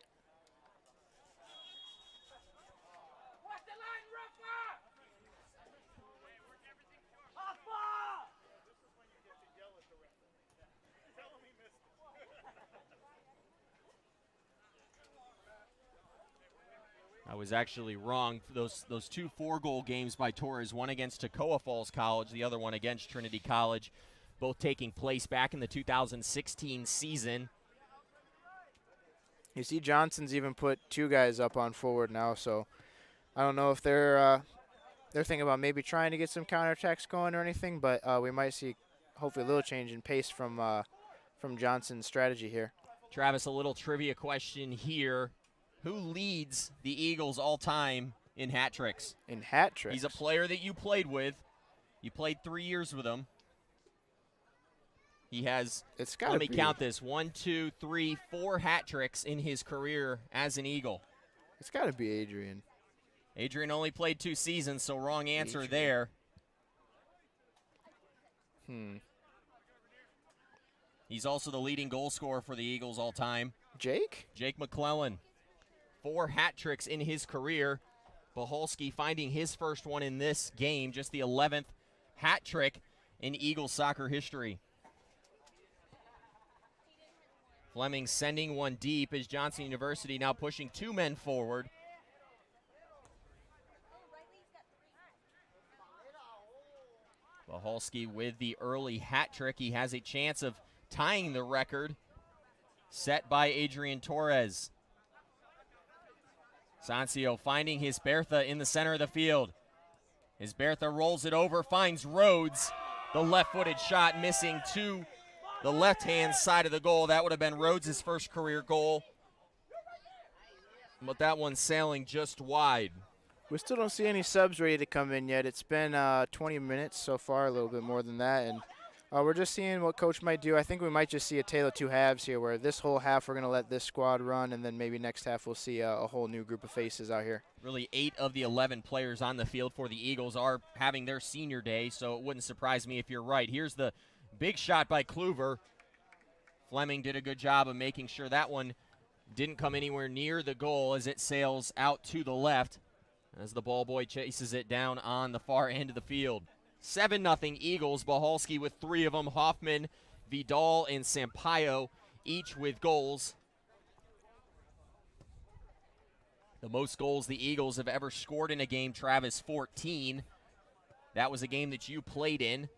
I was actually wrong. Those two 4-goal games by Torres, one against Toccoa Falls College, the other one against Trinity College, both taking place back in the 2016 season. You see Johnson's even put 2 guys up on forward now, so I don't know if they're thinking about maybe trying to get some counterattacks going or anything, but we might see hopefully a little change in pace from Johnson's strategy here. Travis, a little trivia question here. Who leads the Eagles all time in hat tricks? In hat tricks? He's a player that you played with. You played 3 years with him. He has, let me count this, 1, 2, 3, 4 hat tricks in his career as an Eagle. It's got to be Adrian. Adrian only played 2 seasons, so wrong answer there. He's also the leading goal scorer for the Eagles all time. Jake? Jake McClellan. 4 hat tricks in his career. Boholski finding his first one in this game, just the 11th hat trick in Eagles soccer history. Fleming sending one deep as Johnson University now pushing 2 men forward. Boholski with the early hat trick. He has a chance of tying the record set by Adrian Torres. Sancio finding Hisbertha in the center of the field. Hisbertha rolls it over, finds Rhodes. The left-footed shot missing to the left-hand side of the goal. That would have been Rhodes' first career goal. But that one sailing just wide. We still don't see any subs ready to come in yet. It's been 20 minutes so far, a little bit more than that. And we're just seeing what coach might do. I think we might just see a tale of 2 halves here, where this whole half we're going to let this squad run, and then maybe next half we'll see a whole new group of faces out here. Really 8 of the 11 players on the field for the Eagles are having their senior day, so it wouldn't surprise me if you're right. Here's the big shot by Kluver. Fleming did a good job of making sure that one didn't come anywhere near the goal as it sails out to the left as the ball boy chases it down on the far end of the field. 7-0 Eagles. Boholski with 3 of them. Hoffman, Vidal, and Sampaio each with goals. The most goals the Eagles have ever scored in a game, Travis, 14. That was a game that you played in.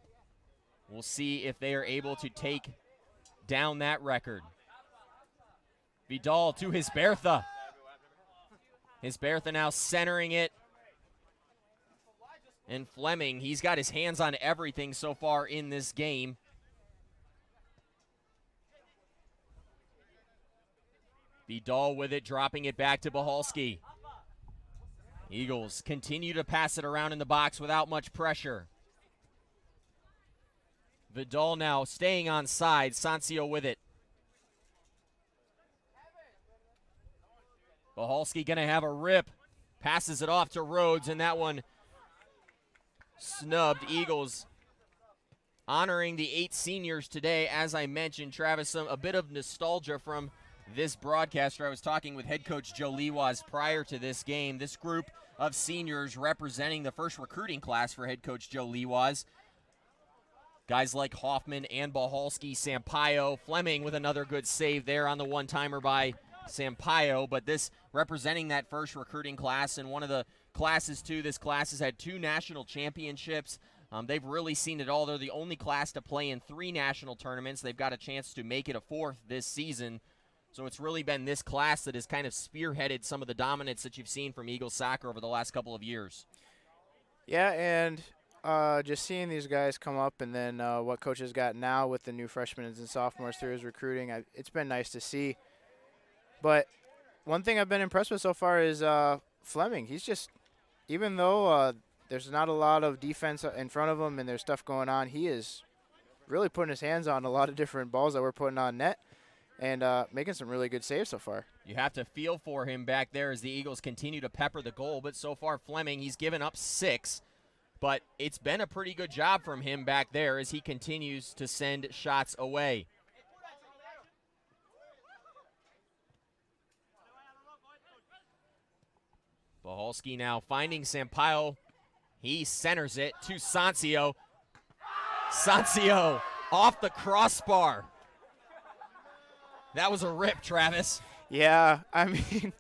We'll see if they are able to take down that record. Vidal to Hisbertha. Hisbertha now centering it. And Fleming, he's got his hands on everything so far in this game. Vidal with it, dropping it back to Boholski. Eagles continue to pass it around in the box without much pressure. Vidal now staying on side. Sancio with it. Boholski going to have a rip. Passes it off to Rhodes, and that one snubbed. Eagles honoring the 8 seniors today. As I mentioned, Travis, a bit of nostalgia from this broadcaster. I was talking with head coach Joe Lewas prior to this game. This group of seniors representing the first recruiting class for head coach Joe Lewas. Guys like Hoffman and Boholski, Sampaio, Fleming with another good save there on the one-timer by Sampaio. But this representing that first recruiting class, and one of the classes too. This class has had 2 national championships. They've really seen it all. They're the only class to play in 3 national tournaments. They've got a chance to make it a 4th this season. So it's really been this class that has kind of spearheaded some of the dominance that you've seen from Eagles soccer over the last couple of years. Yeah, and just seeing these guys come up, and then what coach has got now with the new freshmen and sophomores through his recruiting, it's been nice to see. But one thing I've been impressed with so far is Fleming. He's just, even though there's not a lot of defense in front of him and there's stuff going on, he is really putting his hands on a lot of different balls that we're putting on net, and making some really good saves so far. You have to feel for him back there as the Eagles continue to pepper the goal. But so far, Fleming, he's given up 6. But it's been a pretty good job from him back there as he continues to send shots away. Boholski now finding Sampaio. He centers it to Sancio. Sancio off the crossbar. That was a rip, Travis. Yeah, I mean,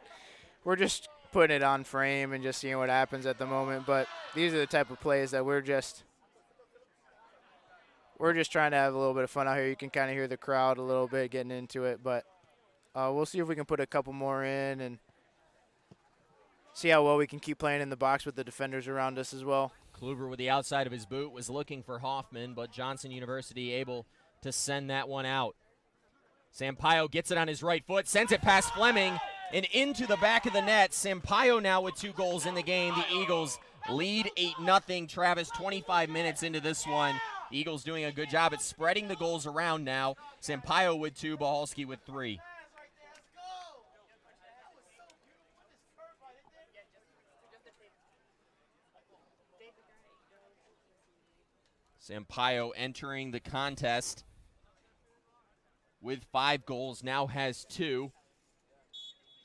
we're just putting it on frame and just seeing what happens at the moment. But these are the type of plays that we're just trying to have a little bit of fun out here. You can kind of hear the crowd a little bit getting into it, but we'll see if we can put a couple more in and see how well we can keep playing in the box with the defenders around us as well. Kluver with the outside of his boot was looking for Hoffman, but Johnson University able to send that one out. Sampaio gets it on his right foot, sends it past Fleming and into the back of the net. Sampaio now with 2 goals in the game. The Eagles lead 8-0. Travis, 25 minutes into this one. The Eagles doing a good job at spreading the goals around now. Sampaio with 2, Bohalski with 3. Sampaio entering the contest with 5 goals, now has 2.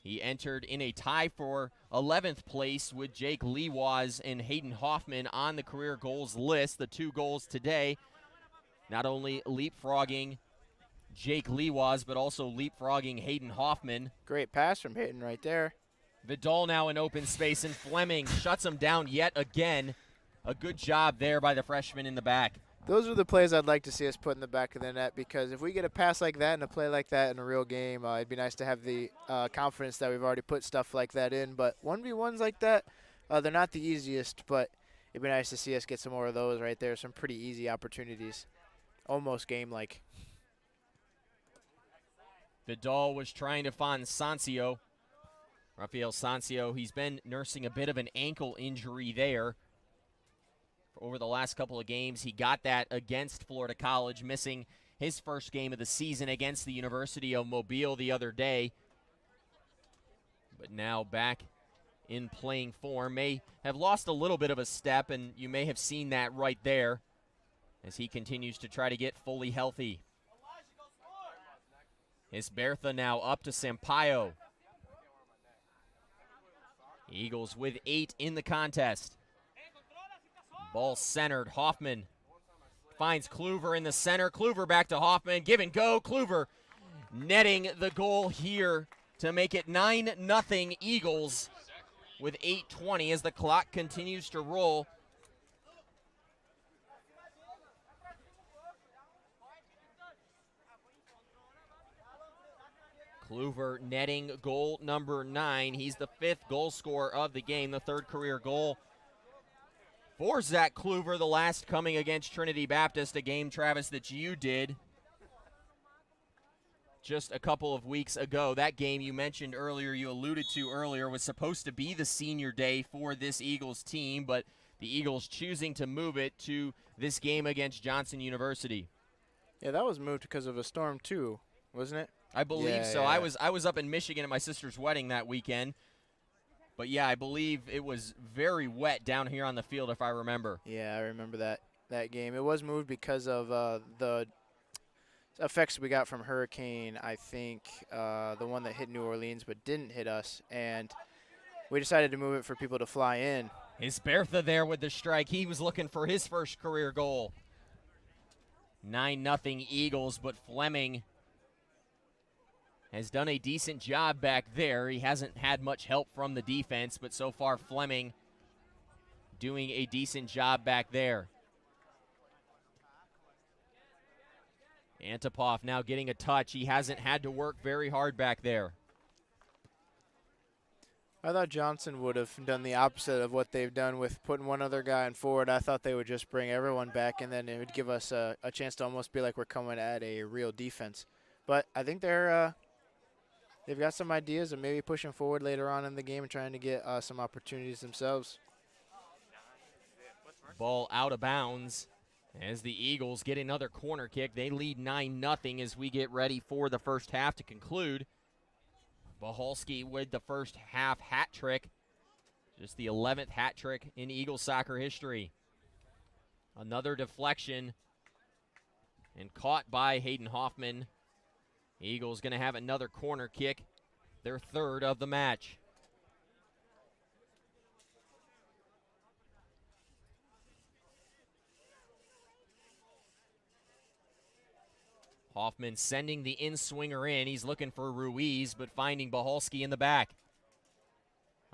He entered in a tie for 11th place with Jake Lewas and Hayden Hoffman on the career goals list. The 2 goals today, not only leapfrogging Jake Lewas, but also leapfrogging Hayden Hoffman. Great pass from Hayden right there. Vidal now in open space, and Fleming shuts him down yet again. A good job there by the freshman in the back. Those are the plays I'd like to see us put in the back of the net, because if we get a pass like that and a play like that in a real game, it'd be nice to have the confidence that we've already put stuff like that in. But 1v1s like that, they're not the easiest, but it'd be nice to see us get some more of those right there. Some pretty easy opportunities, almost game-like. Vidal was trying to find Sancio. Rafael Sancio, he's been nursing a bit of an ankle injury there. Over the last couple of games, he got that against Florida College, missing his first game of the season against the University of Mobile the other day. But now back in playing form. May have lost a little bit of a step, and you may have seen that right there as he continues to try to get fully healthy. Isbertha now up to Sampaio. Eagles with 8 in the contest. Ball centered. Hoffman finds Kluver in the center. Kluver back to Hoffman. Give and go. Kluver netting the goal here to make it 9-0 Eagles with 8:20 as the clock continues to roll. Kluver netting goal number 9. He's the 5th goal scorer of the game, the 3rd career goal for Zach Kluver, the last coming against Trinity Baptist, a game, Travis, that you did just a couple of weeks ago. That game you mentioned earlier, you alluded to earlier, was supposed to be the senior day for this Eagles team, but the Eagles choosing to move it to this game against Johnson University. Yeah, that was moved because of a storm too, wasn't it? I believe so. Yeah. I was up in Michigan at my sister's wedding that weekend. But, yeah, I believe it was very wet down here on the field, if I remember. Yeah, I remember that game. It was moved because of the effects we got from hurricane, I think, the one that hit New Orleans but didn't hit us. And we decided to move it for people to fly in. Isbertha there with the strike. He was looking for his first career goal. 9-0 Eagles, but Fleming has done a decent job back there. He hasn't had much help from the defense, but so far Fleming doing a decent job back there. Antipov now getting a touch. He hasn't had to work very hard back there. I thought Johnson would have done the opposite of what they've done with putting one other guy in forward. I thought they would just bring everyone back, and then it would give us a chance to almost be like we're coming at a real defense. But I think they've got some ideas of maybe pushing forward later on in the game and trying to get some opportunities themselves. Ball out of bounds as the Eagles get another corner kick. They lead 9-0 as we get ready for the first half to conclude. Bohalski with the first half hat trick. Just the 11th hat trick in Eagles soccer history. Another deflection and caught by Hayden Hoffman. Eagles going to have another corner kick, their 3rd of the match. Hoffman sending the in-swinger in. He's looking for Ruiz, but finding Bohalski in the back.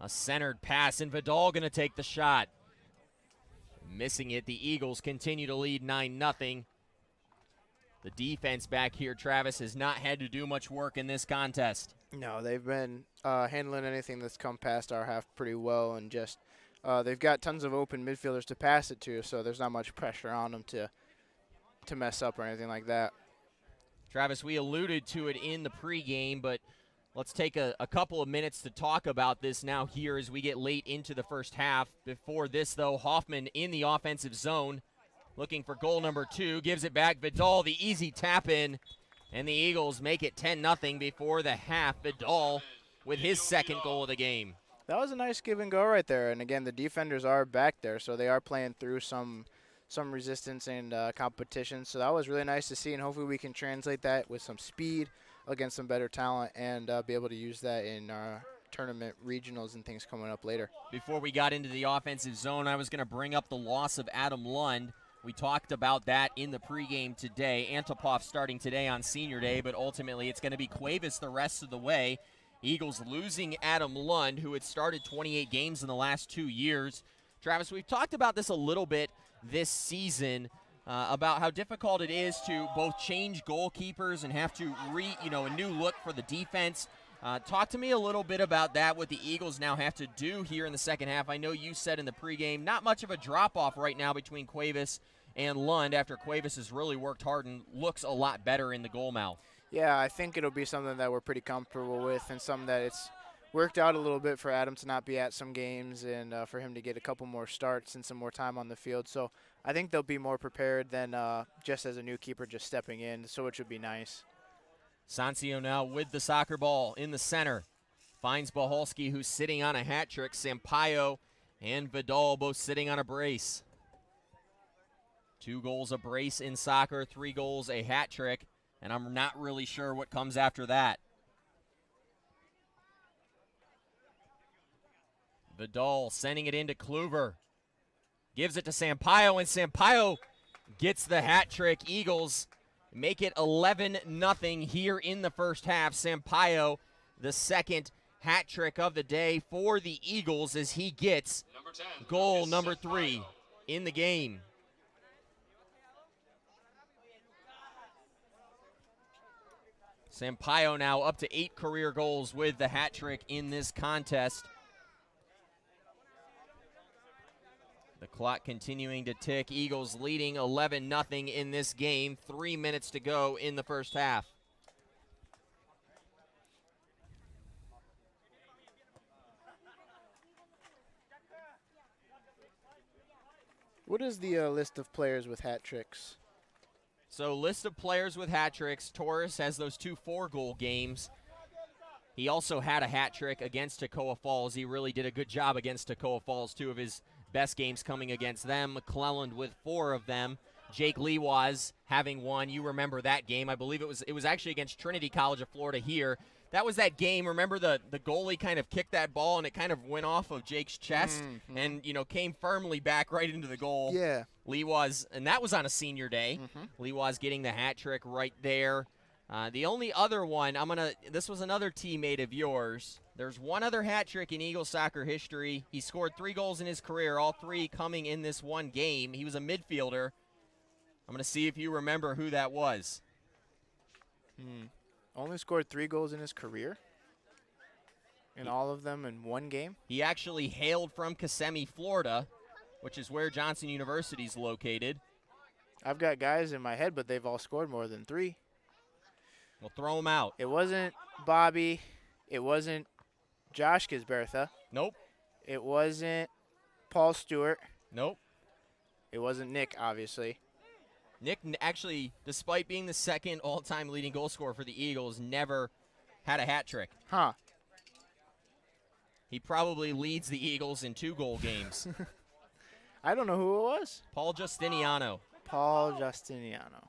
A centered pass, and Vidal going to take the shot. Missing it, the Eagles continue to lead 9-0. The defense back here, Travis, has not had to do much work in this contest. No, they've been handling anything that's come past our half pretty well, and just they've got tons of open midfielders to pass it to, so there's not much pressure on them to mess up or anything like that. Travis, we alluded to it in the pregame, but let's take a couple of minutes to talk about this now here as we get late into the first half. Before this, though, Hoffman in the offensive zone, looking for goal number 2, gives it back. Vidal, the easy tap in, and the Eagles make it 10-0 before the half. Vidal with his second goal of the game. That was a nice give and go right there. And again, the defenders are back there, so they are playing through some resistance and competition. So that was really nice to see, and hopefully we can translate that with some speed against some better talent and be able to use that in tournament regionals and things coming up later. Before we got into the offensive zone, I was going to bring up the loss of Adam Lund. We talked about that in the pregame today. Antipov starting today on Senior Day, but ultimately it's going to be Cuevas the rest of the way. Eagles losing Adam Lund, who had started 28 games in the last 2 years. Travis, we've talked about this a little bit this season, about how difficult it is to both change goalkeepers and have to a new look for the defense. Talk to me a little bit about that, what the Eagles now have to do here in the second half. I know you said in the pregame, not much of a drop-off right now between Cuevas and Lund after Cuevas has really worked hard and looks a lot better in the goal mouth. Yeah, I think it'll be something that we're pretty comfortable with, and something that it's worked out a little bit for Adam to not be at some games and for him to get a couple more starts and some more time on the field. So I think they'll be more prepared than just as a new keeper just stepping in, so it should be nice. Sancio now with the soccer ball in the center. Finds Boholski, who's sitting on a hat trick. Sampaio and Vidal both sitting on a brace. 2 goals a brace in soccer, 3 goals a hat trick, and I'm not really sure what comes after that. Vidal sending it into Kluver. Gives it to Sampaio, and Sampaio gets the hat trick. Eagles make it 11-0 here in the first half. Sampaio, the second hat trick of the day for the Eagles as he gets goal number 3 in the game. Sampaio now up to 8 career goals with the hat trick in this contest. The clock continuing to tick. Eagles leading 11-0 in this game. 3 minutes to go in the first half. What is the list of players with hat tricks? So list of players with hat tricks. Torres has those 2 4-goal games. He also had a hat trick against Toccoa Falls. He really did a good job against Toccoa Falls. 2 of his best games coming against them. McClelland with 4 of them. Jake Lewas having 1. You remember that game. I believe it was actually against Trinity College of Florida here. That was that game. Remember the goalie kind of kicked that ball and it kind of went off of Jake's chest and, came firmly back right into the goal. Yeah. Lewas, and that was on a Senior Day. Lewas getting the hat trick right there. The only other one, this was another teammate of yours. There's one other hat trick in Eagle soccer history. He scored 3 goals in his career, all 3 coming in this one game. He was a midfielder. I'm going to see if you remember who that was. Only scored 3 goals in his career? And all of them in one game? He actually hailed from Kissimmee, Florida, which is where Johnson University is located. I've got guys in my head, but they've all scored more than 3. We'll throw him out. It wasn't Bobby. It wasn't Josh Gisbertha. Nope. It wasn't Paul Stewart. Nope. It wasn't Nick, obviously. Nick, actually, despite being the second all-time leading goal scorer for the Eagles, never had a hat trick. Huh. He probably leads the Eagles in 2-goal games. I don't know who it was. Paul Justiniano. Paul Justiniano.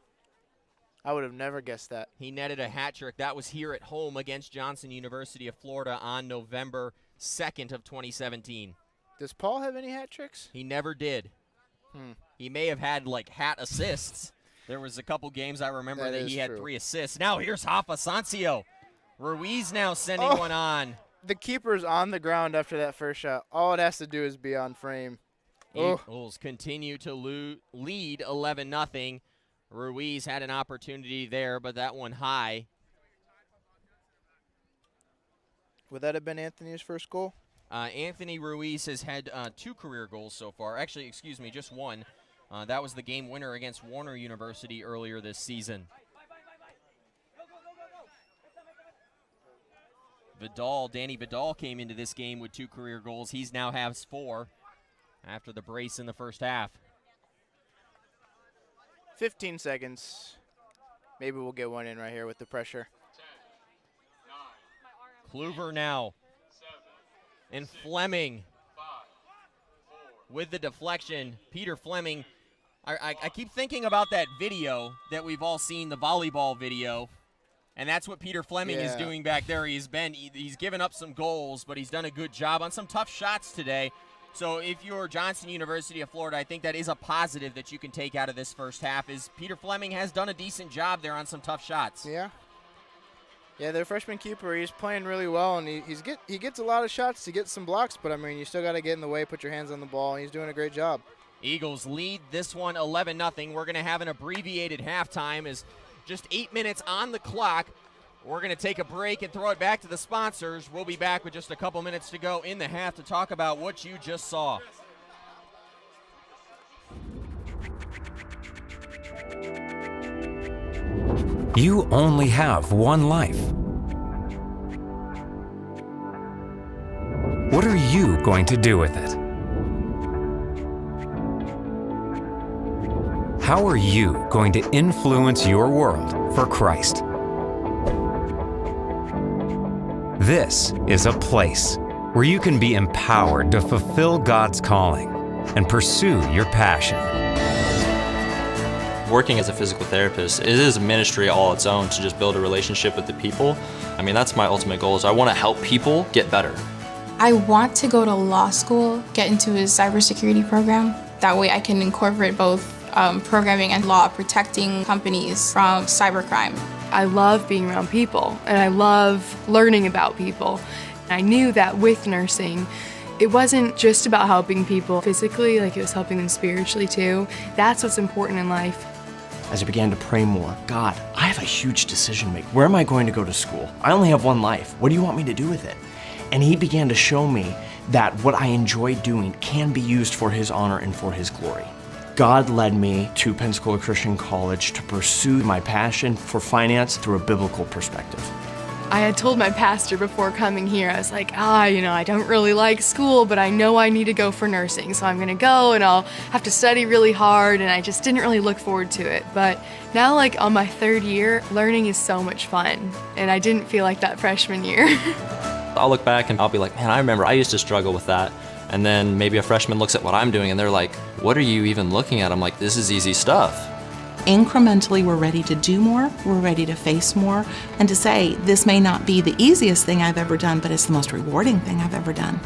I would have never guessed that. He netted a hat trick. That was here at home against Johnson University of Florida on November 2nd of 2017. Does Paul have any hat tricks? He never did. He may have had, hat assists. There was a couple games I remember that he had 3 assists. Now here's Rafa Sancio. Ruiz now sending one on. The keeper's on the ground after that first shot. All it has to do is be on frame. Eagles continue to lead 11-0. Ruiz had an opportunity there, but that one high. Would that have been Anthony's first goal? Anthony Ruiz has had 2 career goals so far. Actually, excuse me, just one. That was the game winner against Warner University earlier this season. Danny Vidal came into this game with 2 career goals. He now has 4 after the brace in the first half. 15 seconds. Maybe we'll get one in right here with the pressure. 10, 9, Kluver now. 7, And Fleming 5, 4, with the deflection. Peter Fleming. I keep thinking about that video that we've all seen, the volleyball video. And that's what Peter Fleming is doing back there. He's given up some goals, but he's done a good job on some tough shots today. So if you're Johnson University of Florida, I think that is a positive that you can take out of this first half, is Peter Fleming has done a decent job there on some tough shots. Yeah. Yeah, their freshman keeper, he's playing really well, and he gets a lot of shots to get some blocks, but, I mean, you still got to get in the way, put your hands on the ball, and he's doing a great job. Eagles lead this one 11-0. We're going to have an abbreviated halftime as just 8 minutes on the clock. We're going to take a break and throw it back to the sponsors. We'll be back with just a couple minutes to go in the half to talk about what you just saw. You only have one life. What are you going to do with it? How are you going to influence your world for Christ? This is a place where you can be empowered to fulfill God's calling and pursue your passion. Working as a physical therapist, it is a ministry all its own to just build a relationship with the people. I mean, that's my ultimate goal, is I want to help people get better. I want to go to law school, get into a cybersecurity program. That way I can incorporate both programming and law, protecting companies from cybercrime. I love being around people, and I love learning about people. I knew that with nursing, it wasn't just about helping people physically, like it was helping them spiritually too. That's what's important in life. As I began to pray more, God, I have a huge decision to make. Where am I going to go to school? I only have one life. What do you want me to do with it? And He began to show me that what I enjoy doing can be used for His honor and for His glory. God led me to Pensacola Christian College to pursue my passion for finance through a biblical perspective. I had told my pastor before coming here, I was like, I don't really like school, but I know I need to go for nursing. So I'm gonna go and I'll have to study really hard, and I just didn't really look forward to it. But now, like on my 3rd year, learning is so much fun, and I didn't feel like that freshman year. I'll look back and I'll be like, man, I remember I used to struggle with that. And then maybe a freshman looks at what I'm doing and they're like, what are you even looking at? I'm like, this is easy stuff. Incrementally, we're ready to do more, we're ready to face more, and to say, this may not be the easiest thing I've ever done, but it's the most rewarding thing I've ever done.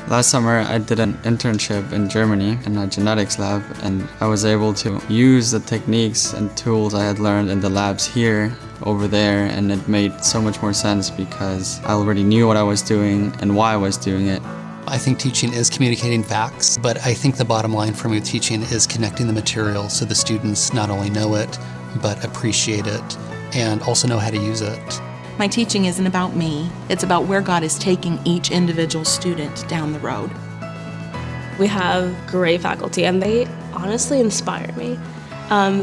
Last summer, I did an internship in Germany in a genetics lab, and I was able to use the techniques and tools I had learned in the labs here over there, and it made so much more sense because I already knew what I was doing and why I was doing it. I think teaching is communicating facts, but I think the bottom line for me with teaching is connecting the material so the students not only know it, but appreciate it and also know how to use it. My teaching isn't about me, it's about where God is taking each individual student down the road. We have great faculty, and they honestly inspire me.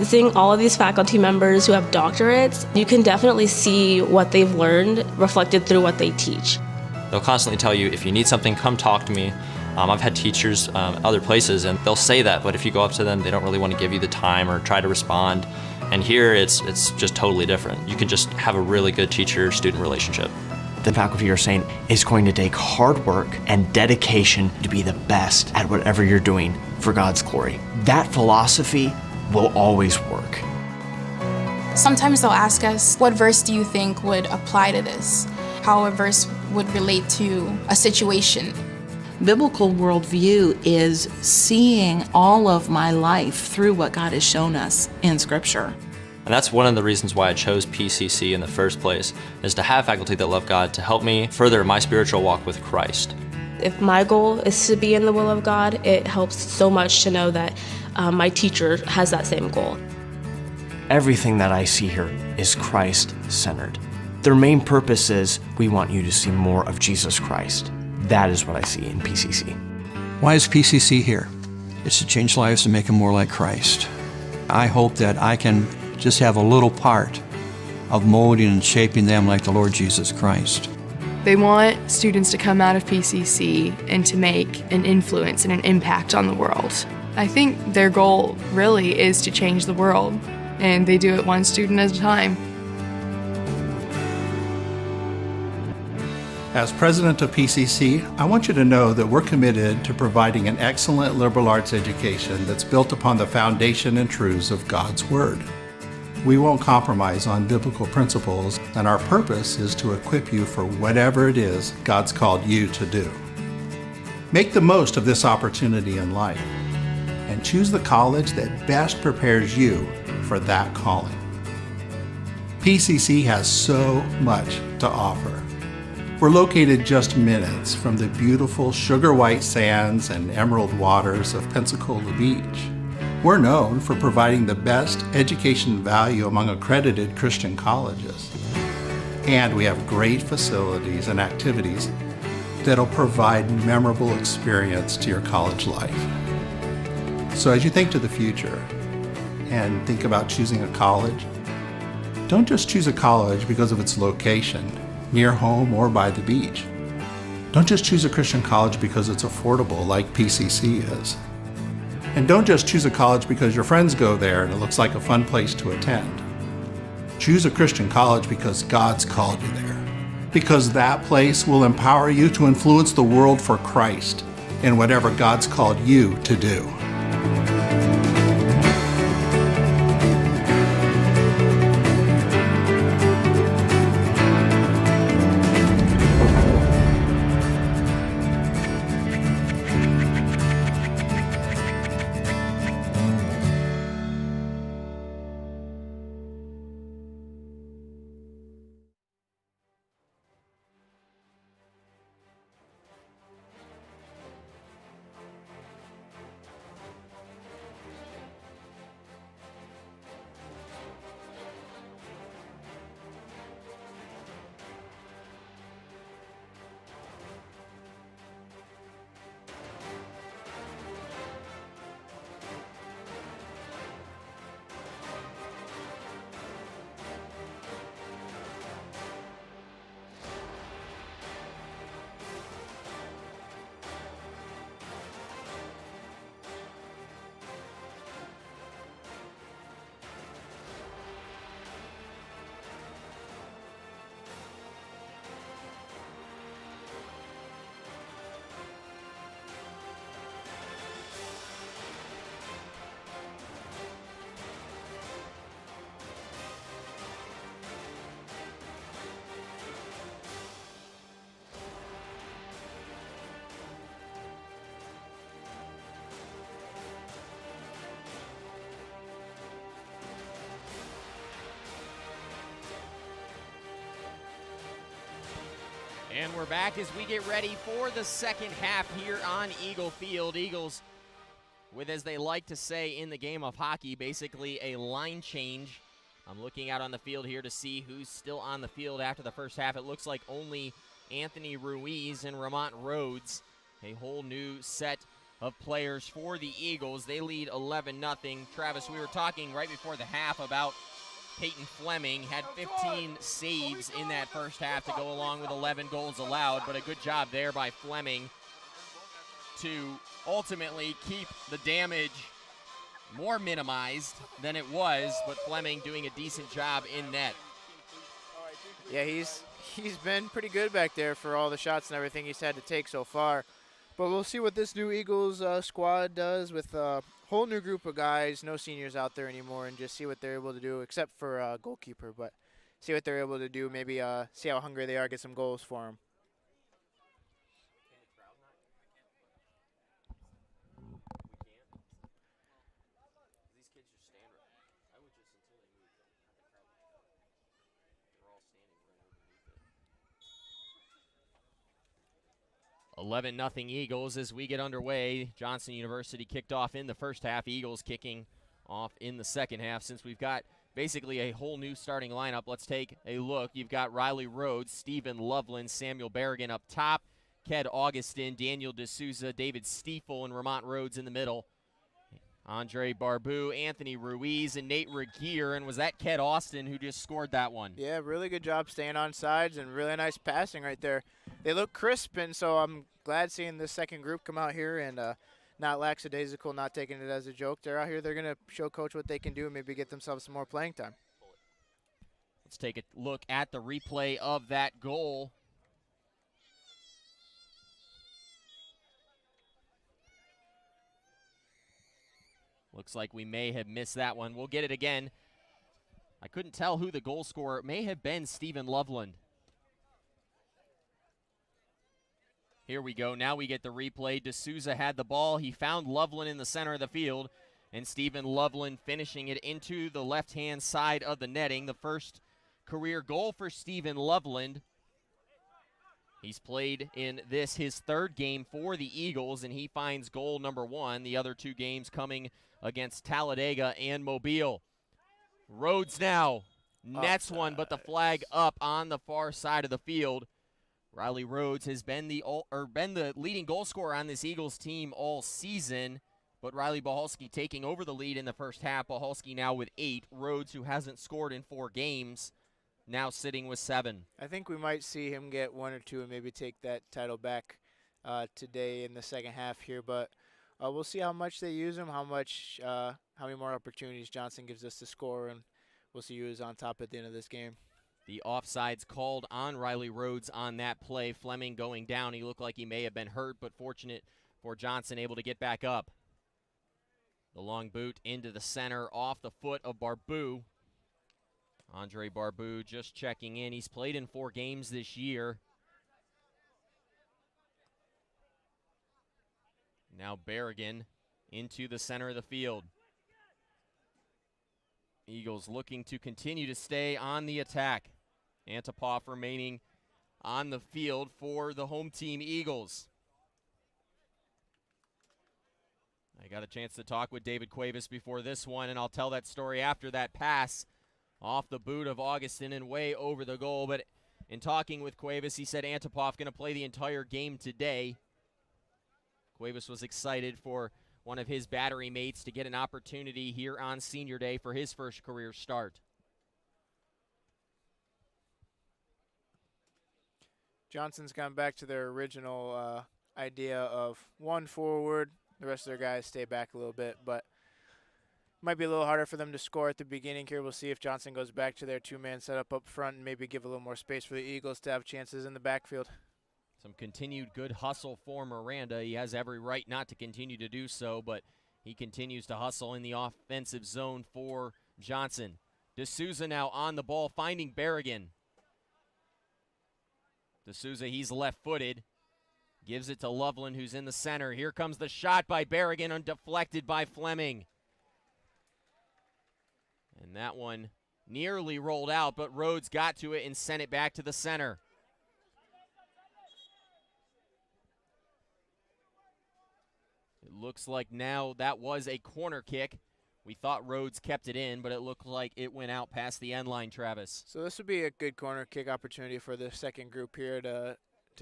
Seeing all of these faculty members who have doctorates, you can definitely see what they've learned reflected through what they teach. They'll constantly tell you, if you need something, come talk to me. I've had teachers other places, and they'll say that, but if you go up to them, they don't really want to give you the time or try to respond. And here, it's just totally different. You can just have a really good teacher-student relationship. The faculty are saying it's going to take hard work and dedication to be the best at whatever you're doing for God's glory. That philosophy will always work. Sometimes they'll ask us, what verse do you think would apply to this? How a verse would relate to a situation. Biblical worldview is seeing all of my life through what God has shown us in Scripture. And that's one of the reasons why I chose PCC in the first place, is to have faculty that love God to help me further my spiritual walk with Christ. If my goal is to be in the will of God, it helps so much to know that my teacher has that same goal. Everything that I see here is Christ-centered. Their main purpose is, we want you to see more of Jesus Christ. That is what I see in PCC. Why is PCC here? It's to change lives and make them more like Christ. I hope that I can just have a little part of molding and shaping them like the Lord Jesus Christ. They want students to come out of PCC and to make an influence and an impact on the world. I think their goal really is to change the world, and they do it one student at a time. As president of PCC, I want you to know that we're committed to providing an excellent liberal arts education that's built upon the foundation and truths of God's Word. We won't compromise on biblical principles, and our purpose is to equip you for whatever it is God's called you to do. Make the most of this opportunity in life, and choose the college that best prepares you for that calling. PCC has so much to offer. We're located just minutes from the beautiful sugar white sands and emerald waters of Pensacola Beach. We're known for providing the best education value among accredited Christian colleges. And we have great facilities and activities that'll provide memorable experience to your college life. So as you think to the future and think about choosing a college, don't just choose a college because of its location, near home or by the beach. Don't just choose a Christian college because it's affordable like PCC is. And don't just choose a college because your friends go there and it looks like a fun place to attend. Choose a Christian college because God's called you there. Because that place will empower you to influence the world for Christ in whatever God's called you to do. And we're back as we get ready for the second half here on Eagle Field. Eagles with, as they like to say in the game of hockey, basically a line change. I'm looking out on the field here to see who's still on the field after the first half. It looks like only Anthony Ruiz and Ramont Rhodes. A whole new set of players for the Eagles. They lead 11-0. Travis, we were talking right before the half about Peyton Fleming. Had 15 saves in that first half to go along with 11 goals allowed, but a good job there by Fleming to ultimately keep the damage more minimized than it was, but Fleming doing a decent job in net. Yeah, he's been pretty good back there for all the shots and everything he's had to take so far. But we'll see what this new Eagles squad does with a whole new group of guys, no seniors out there anymore, and just see what they're able to do, except for goalkeeper. But see what they're able to do, maybe see how hungry they are, get some goals for them. 11-0 Eagles as we get underway. Johnson University kicked off in the first half. Eagles kicking off in the second half. Since we've got basically a whole new starting lineup, let's take a look. You've got Riley Rhodes, Stephen Loveland, Samuel Berrigan up top, Ked Augustin, Daniel D'Souza, David Stiefel, and Vermont Rhodes in the middle. Andre Barbu, Anthony Ruiz, and Nate Regier. And was that Ked Austin who just scored that one? Yeah, really good job staying on sides and really nice passing right there. They look crisp, and so I'm glad seeing this second group come out here and not lackadaisical, not taking it as a joke. They're out here. They're going to show Coach what they can do and maybe get themselves some more playing time. Let's take a look at the replay of that goal. Looks like we may have missed that one. We'll get it again. I couldn't tell who the goal scorer. It may have been Stephen Loveland. Here we go. Now we get the replay. D'Souza had the ball. He found Loveland in the center of the field, and Stephen Loveland finishing it into the left-hand side of the netting. The first career goal for Stephen Loveland. He's played in this his third game for the Eagles, and he finds goal number 1. The other 2 games coming against Talladega and Mobile. Rhodes now nets one, but the flag up on the far side of the field. Riley Rhodes has been the leading goal scorer on this Eagles team all season, but Riley Bohalski taking over the lead in the first half. Bohalski now with 8. Rhodes, who hasn't scored in 4 games, now sitting with 7. I think we might see him get 1 or 2 and maybe take that title back today in the second half here, but we'll see how much they use him, how many more opportunities Johnson gives us to score, and we'll see who is on top at the end of this game. The offsides called on Riley Rhodes on that play. Fleming going down. He looked like he may have been hurt, but fortunate for Johnson, able to get back up. The long boot into the center off the foot of Barbu. Andre Barbu just checking in. He's played in 4 games this year. Now Berrigan into the center of the field. Eagles looking to continue to stay on the attack. Antipov remaining on the field for the home team Eagles. I got a chance to talk with David Cuevas before this one, and I'll tell that story after that pass off the boot of Augustin and way over the goal. But in talking with Cuevas, he said Antipov going to play the entire game today. Cuevas was excited for one of his battery mates to get an opportunity here on Senior Day for his first career start. Johnson's gone back to their original idea of 1 forward. The rest of their guys stay back a little bit, but might be a little harder for them to score at the beginning here. We'll see if Johnson goes back to their 2-man setup up front and maybe give a little more space for the Eagles to have chances in the backfield. Some continued good hustle for Miranda. He has every right not to continue to do so, but he continues to hustle in the offensive zone for Johnson. D'Souza now on the ball, finding Berrigan. D'Souza, he's left-footed. Gives it to Loveland, who's in the center. Here comes the shot by Berrigan, undeflected by Fleming. And that one nearly rolled out, but Rhodes got to it and sent it back to the center. It looks like now that was a corner kick. We thought Rhodes kept it in, but it looked like it went out past the end line, Travis. So this would be a good corner kick opportunity for the second group here to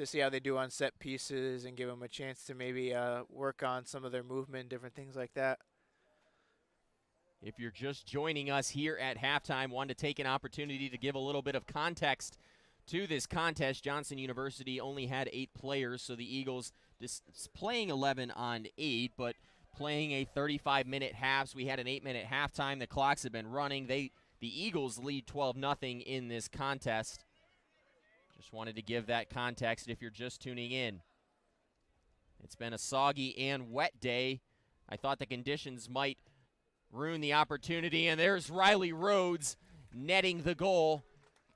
see how they do on set pieces and give them a chance to maybe work on some of their movement, different things like that. If you're just joining us here at halftime, wanted to take an opportunity to give a little bit of context to this contest. Johnson University only had 8 players, so the Eagles playing 11 on 8, but playing a 35-minute halves. We had an 8-minute halftime. The clocks have been running. The Eagles lead 12-0 in this contest. Just wanted to give that context if you're just tuning in. It's been a soggy and wet day. I thought the conditions might ruin the opportunity, and there's Riley Rhodes netting the goal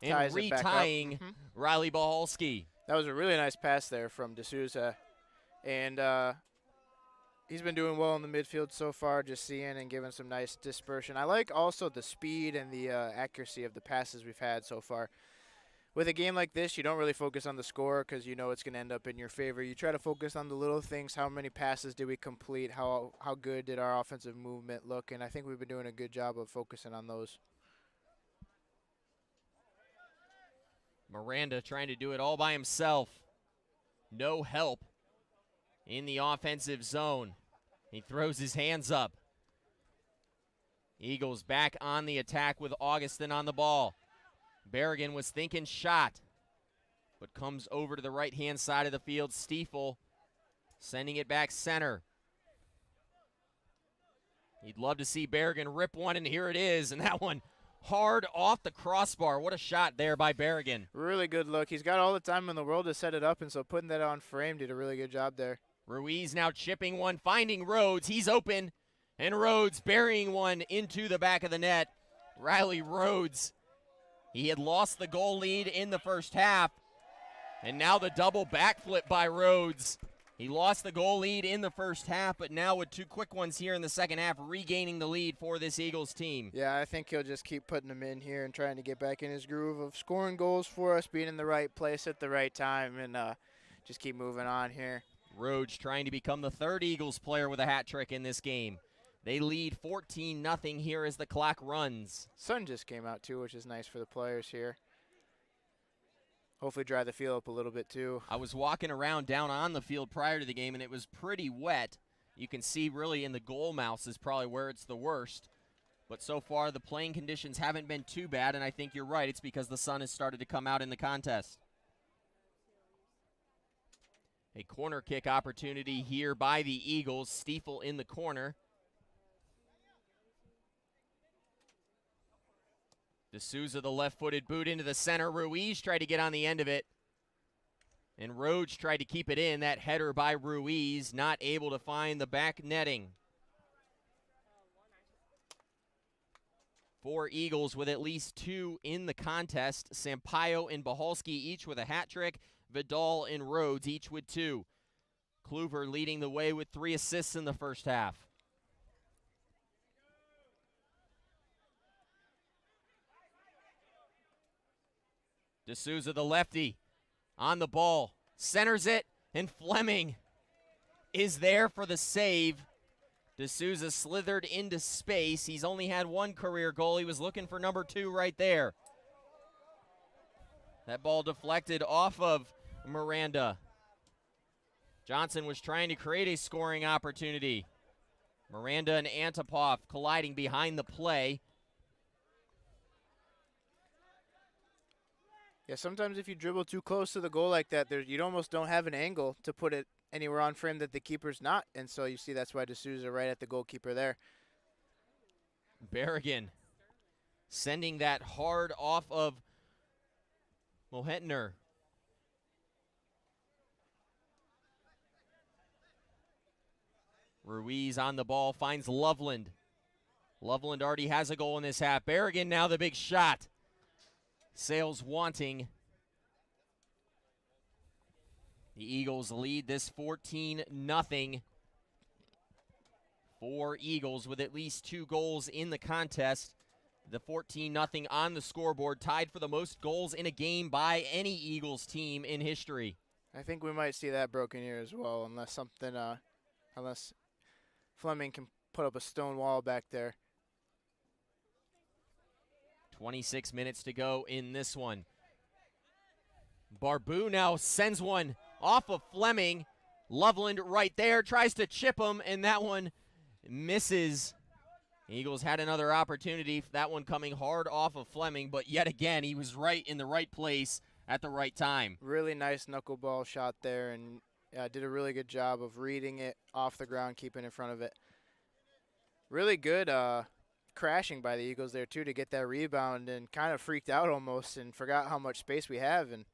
and retying Riley Bohalski. That was a really nice pass there from D'Souza, and he's been doing well in the midfield so far, just seeing and giving some nice dispersion. I like also the speed and the accuracy of the passes we've had so far. with a game like this, you don't really focus on the score because you know it's going to end up in your favor. You try to focus on the little things. How many passes did we complete? How good did our offensive movement look? And I think we've been doing a good job of focusing on those. Miranda trying to do it all by himself. No help in the offensive zone. He throws his hands up. Eagles back on the attack with Augustin on the ball. Berrigan was thinking shot, but comes over to the right-hand side of the field. Stiefel sending it back center. You'd love to see Berrigan rip one, and here it is, and that one hard off the crossbar. What a shot there by Berrigan. Really good look. He's got all the time in the world to set it up, and so putting that on frame did a really good job there. Ruiz now chipping one, finding Rhodes. He's open, and Rhodes burying one into the back of the net. Riley Rhodes. He had lost the goal lead in the first half, and now the double backflip by Rhodes. He lost the goal lead in the first half, but now with two quick ones here in the second half, regaining the lead for this Eagles team. Yeah, I think he'll just keep putting them in here and trying to get back in his groove of scoring goals for us, being in the right place at the right time, and just keep moving on here. Rhodes trying to become the third Eagles player with a hat trick in this game. They lead 14-0 here as the clock runs. Sun just came out too, which is nice for the players here. Hopefully dry the field up a little bit too. I was walking around down on the field prior to the game, and it was pretty wet. You can see really in the goal mouths is probably where it's the worst. But so far the playing conditions haven't been too bad, and I think you're right. It's because the sun has started to come out in the contest. A corner kick opportunity here by the Eagles. Stiefel in the corner. D'Souza, the left-footed boot into the center. Ruiz tried to get on the end of it. And Rhodes tried to keep it in. That header by Ruiz, not able to find the back netting. 4 Eagles with at least 2 in the contest. Sampaio and Bahalski each with a hat trick. Vidal and Rhodes each with 2. Kluver leading the way with 3 assists in the first half. D'Souza, the lefty, on the ball, centers it, and Fleming is there for the save. D'Souza slithered into space. He's only had 1 career goal. He was looking for number 2 right there. That ball deflected off of Miranda. Johnson was trying to create a scoring opportunity. Miranda and Antipov colliding behind the play. Yeah, sometimes if you dribble too close to the goal like that, you almost don't have an angle to put it anywhere on frame that the keeper's not. And so you see that's why D'Souza right at the goalkeeper there. Berrigan sending that hard off of Mohetner. Ruiz on the ball, finds Loveland. Loveland already has a goal in this half. Berrigan now the big shot. Sales wanting. The Eagles lead this 14-0. 4 Eagles with at least 2 goals in the contest. The 14-0 on the scoreboard, tied for the most goals in a game by any Eagles team in history. I think we might see that broken here as well, unless Fleming can put up a stone wall back there. 26 minutes to go in this one. Barbu now sends one off of Fleming. Loveland right there, tries to chip him, and that one misses. Eagles had another opportunity, that one coming hard off of Fleming, but yet again, he was right in the right place at the right time. Really nice knuckleball shot there, and did a really good job of reading it off the ground, keeping in front of it. Really good crashing by the Eagles there too to get that rebound, and kind of freaked out almost and forgot how much space we have and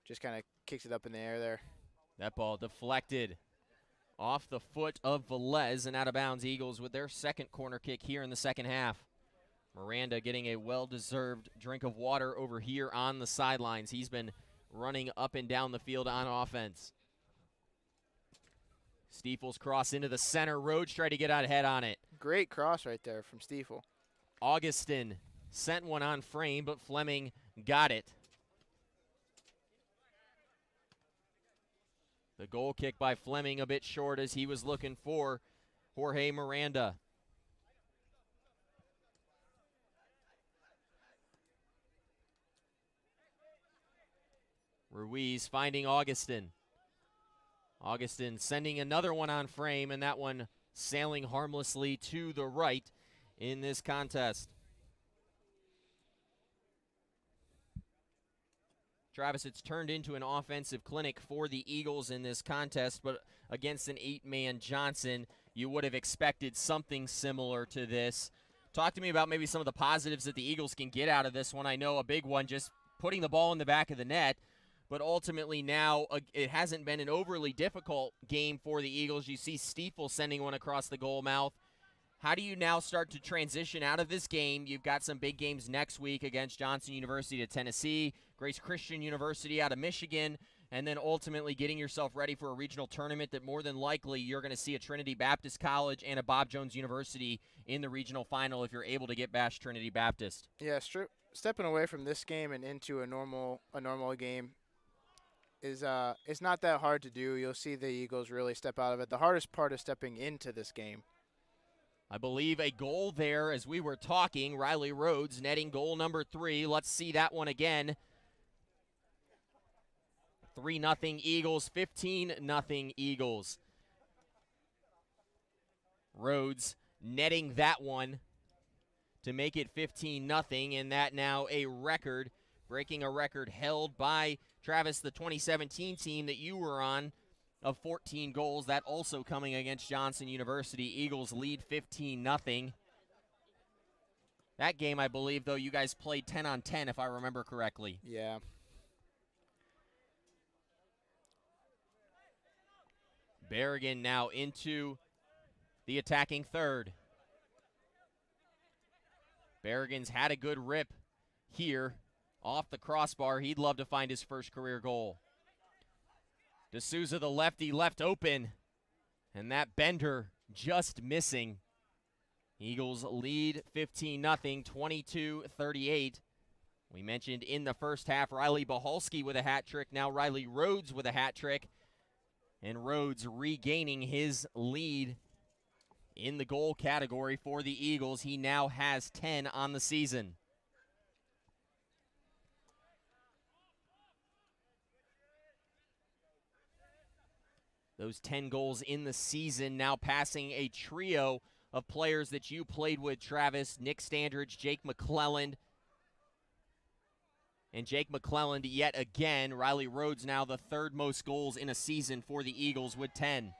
just kind of kicked it up in the air there. That ball deflected off the foot of Velez and out of bounds. Eagles with their second corner kick here in the second half. Miranda getting a well-deserved drink of water over here on the sidelines. He's been running up and down the field on offense. Stiefel's cross into the center. Rhodes tried to get out ahead on it. Great cross right there from Stiefel. Augustin sent one on frame, but Fleming got it. The goal kick by Fleming a bit short as he was looking for Jorge Miranda. Ruiz finding Augustin. Augustin sending another one on frame, and that one sailing harmlessly to the right in this contest. Travis, it's turned into an offensive clinic for the Eagles in this contest, but against an 8-man Johnson, you would have expected something similar to this. Talk to me about maybe some of the positives that the Eagles can get out of this one. I know a big one, just putting the ball in the back of the net, but ultimately now it hasn't been an overly difficult game for the Eagles. You see Stiefel sending one across the goal mouth. How do you now start to transition out of this game? You've got some big games next week against Johnson University of Tennessee, Grace Christian University out of Michigan, and then ultimately getting yourself ready for a regional tournament that more than likely you're going to see a Trinity Baptist College and a Bob Jones University in the regional final if you're able to get past Trinity Baptist. Yeah, stepping away from this game and into a normal game is it's not that hard to do. You'll see the Eagles really step out of it. The hardest part is stepping into this game. I believe a goal there as we were talking. Riley Rhodes netting goal number 3. Let's see that one again. 3-0 Eagles, 15-0 Eagles. Rhodes netting that one to make it 15-0, and that now a record, breaking a record held by Travis, the 2017 team that you were on, of 14 goals. That also coming against Johnson University. Eagles lead 15-0. That game, I believe, though, you guys played 10-on-10, if I remember correctly. Yeah. Berrigan now into the attacking third. Berrigan's had a good rip here off the crossbar. He'd love to find his first career goal. D'Souza, the lefty, left open, and that bender just missing. Eagles lead 15-0, 22-38. We mentioned in the first half, Riley Buhalski with a hat trick. Now Riley Rhodes with a hat trick. And Rhodes regaining his lead in the goal category for the Eagles. He now has 10 on the season. Those 10 goals in the season now passing a trio of players that you played with, Travis. Nick Standridge, Jake McClelland. And Jake McClelland yet again. Riley Rhodes now the third most goals in a season for the Eagles with 10.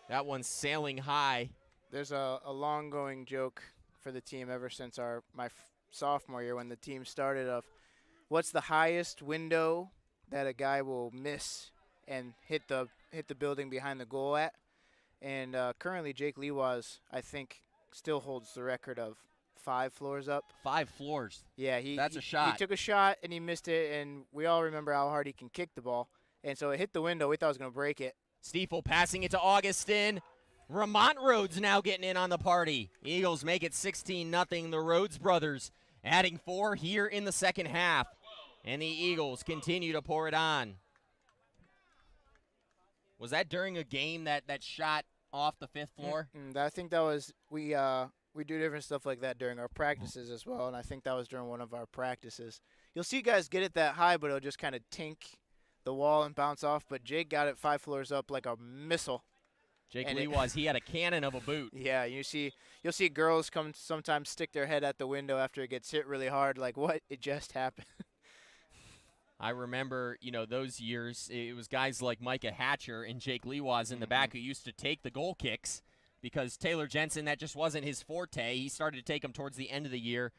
That one's sailing high. There's a long-going joke for the team ever since my sophomore year when the team started of what's the highest window that a guy will miss and hit the building behind the goal at. And currently Jake Lewas, I think, still holds the record of 5 floors up. 5 floors. Yeah, that's a shot. He took a shot and he missed it, and we all remember how hard he can kick the ball. And so it hit the window. We thought it was going to break it. Stiefel passing it to Augustin. Vermont Rhodes now getting in on the party. Eagles make it 16-0. The Rhodes brothers adding 4 here in the second half. And the Eagles continue to pour it on. Was that during a game that shot off the 5th floor? I think that was we do different stuff like that during our practices as well, and I think that was during one of our practices. You'll see guys get it that high, but it'll just kind of tink the wall and bounce off. But Jake got it 5 floors up like a missile. Jake Lewas, he had a cannon of a boot. Yeah, you'll see girls come sometimes stick their head at the window after it gets hit really hard, like what? It just happened. I remember, those years, it was guys like Micah Hatcher and Jake Lewas in the back who used to take the goal kicks because Taylor Jensen, that just wasn't his forte. He started to take them towards the end of the year.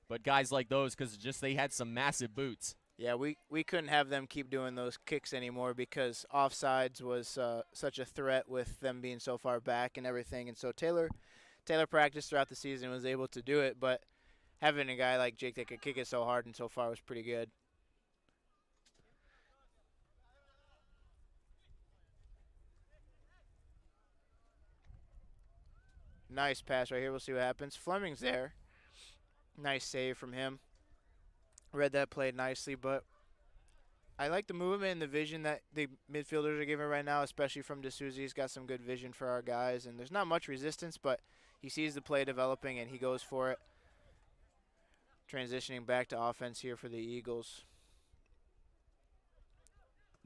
But guys like those, because they had some massive boots. Yeah, we couldn't have them keep doing those kicks anymore because offsides was such a threat with them being so far back and everything. And so Taylor practiced throughout the season and was able to do it. But having a guy like Jake that could kick it so hard and so far was pretty good. Nice pass right here. We'll see what happens. Fleming's there. Nice save from him. Read that play nicely, but I like the movement and the vision that the midfielders are giving right now, especially from D'Souza. He's got some good vision for our guys, and there's not much resistance, but he sees the play developing and he goes for it. Transitioning back to offense here for the Eagles.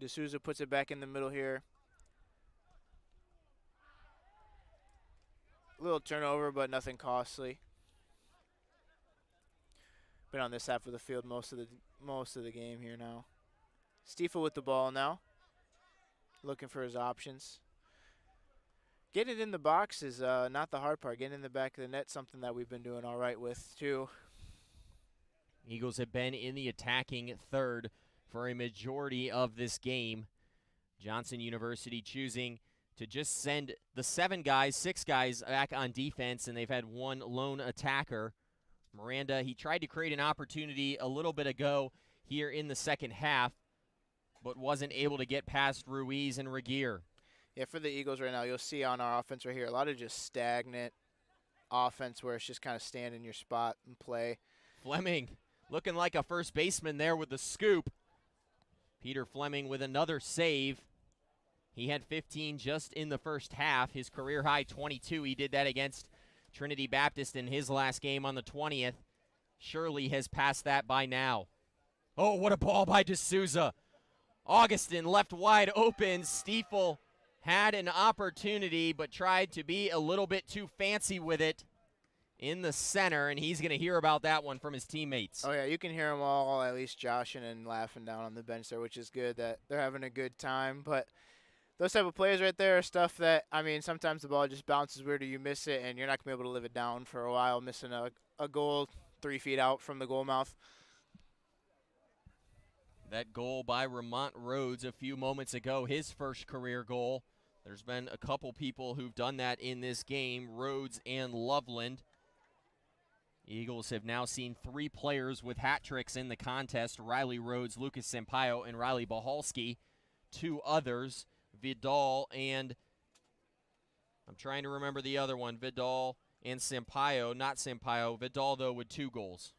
D'Souza puts it back in the middle here. A little turnover, but nothing costly. Been on this half of the field most of the game here now. Stiefel with the ball now. Looking for his options. Getting it in the box is not the hard part. Getting in the back of the net, something that we've been doing all right with too. Eagles have been in the attacking third for a majority of this game. Johnson University choosing to just send the 6 guys back on defense, and they've had one lone attacker. Miranda, he tried to create an opportunity a little bit ago here in the second half, but wasn't able to get past Ruiz and Regier. Yeah, for the Eagles right now, you'll see on our offense right here, a lot of just stagnant offense where it's just kind of stand in your spot and play. Fleming looking like a first baseman there with the scoop. Peter Fleming with another save. He had 15 just in the first half. His career high 22. He did that against Trinity Baptist in his last game on the 20th. Shirley has passed that by now. Oh, what a ball by D'Souza. Augustin left wide open. Stiefel had an opportunity but tried to be a little bit too fancy with it in the center, and he's going to hear about that one from his teammates. Oh, yeah, you can hear them all at least joshing and laughing down on the bench there, which is good that they're having a good time. But those type of plays right there are stuff that, I mean, sometimes the ball just bounces weird or you miss it, and you're not going to be able to live it down for a while, missing a goal 3 feet out from the goal mouth. That goal by Ramont Rhodes a few moments ago, his first career goal. There's been a couple people who've done that in this game, Rhodes and Loveland. Eagles have now seen 3 players with hat tricks in the contest, Riley Rhodes, Lucas Sampaio, and Riley Bahalski. 2 others, Vidal and, I'm trying to remember the other one, Vidal and Sampaio, not Sampaio. Vidal, though, with 2 goals.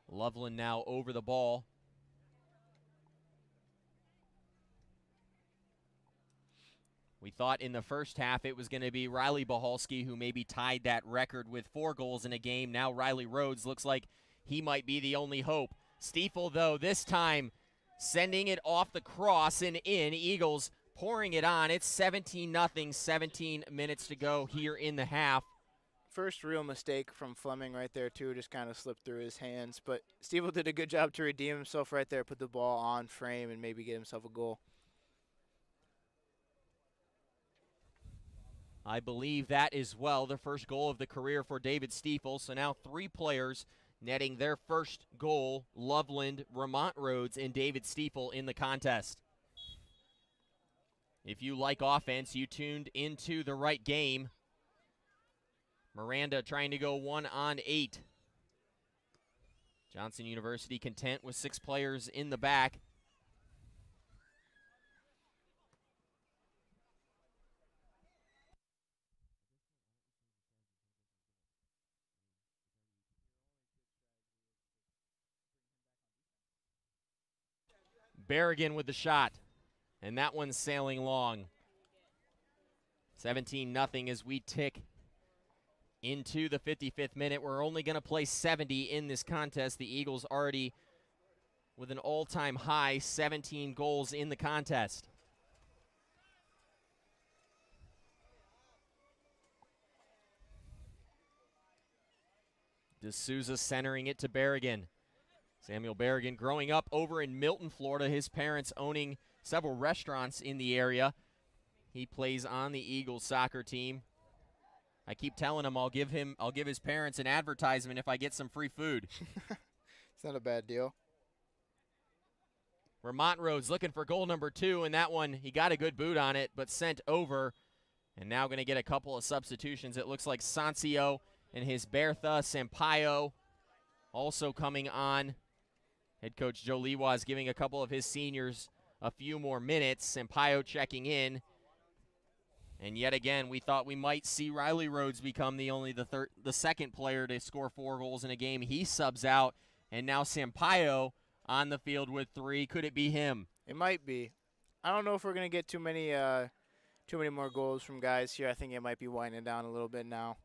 Loveland now over the ball. We thought in the first half it was going to be Riley Bahalski who maybe tied that record with 4 goals in a game. Now Riley Rhodes looks like he might be the only hope. Stiefel, though, this time sending it off the cross and in. Eagles pouring it on. It's 17-0, 17 minutes to go here in the half. First real mistake from Fleming right there, too, just kind of slipped through his hands. But Stiefel did a good job to redeem himself right there, put the ball on frame, and maybe get himself a goal. I believe that is, well, the first goal of the career for David Stiefel. So now 3 players netting their first goal, Loveland, Ramont Rhodes, and David Stiefel in the contest. If you like offense, you tuned into the right game. Miranda trying to go 1 on 8. Johnson University content with 6 players in the back. Berrigan with the shot, and that one's sailing long. 17-0 as we tick into the 55th minute. We're only going to play 70 in this contest. The Eagles already with an all-time high 17 goals in the contest. D'Souza centering it to Berrigan. Samuel Berrigan growing up over in Milton, Florida, his parents owning several restaurants in the area. He plays on the Eagles soccer team. I keep telling him I'll give his parents an advertisement if I get some free food. It's not a bad deal. Ramont Rhodes looking for goal number 2, and that one, he got a good boot on it, but sent over. And now going to get a couple of substitutions. It looks like Sancio and his Bertha Sampaio also coming on. Head coach Joe Lewa is giving a couple of his seniors a few more minutes. Sampaio checking in. And yet again, we thought we might see Riley Rhodes become the second player to score 4 goals in a game. He subs out, and now Sampaio on the field with 3. Could it be him? It might be. I don't know if we're going to get too many more goals from guys here. I think it might be winding down a little bit now.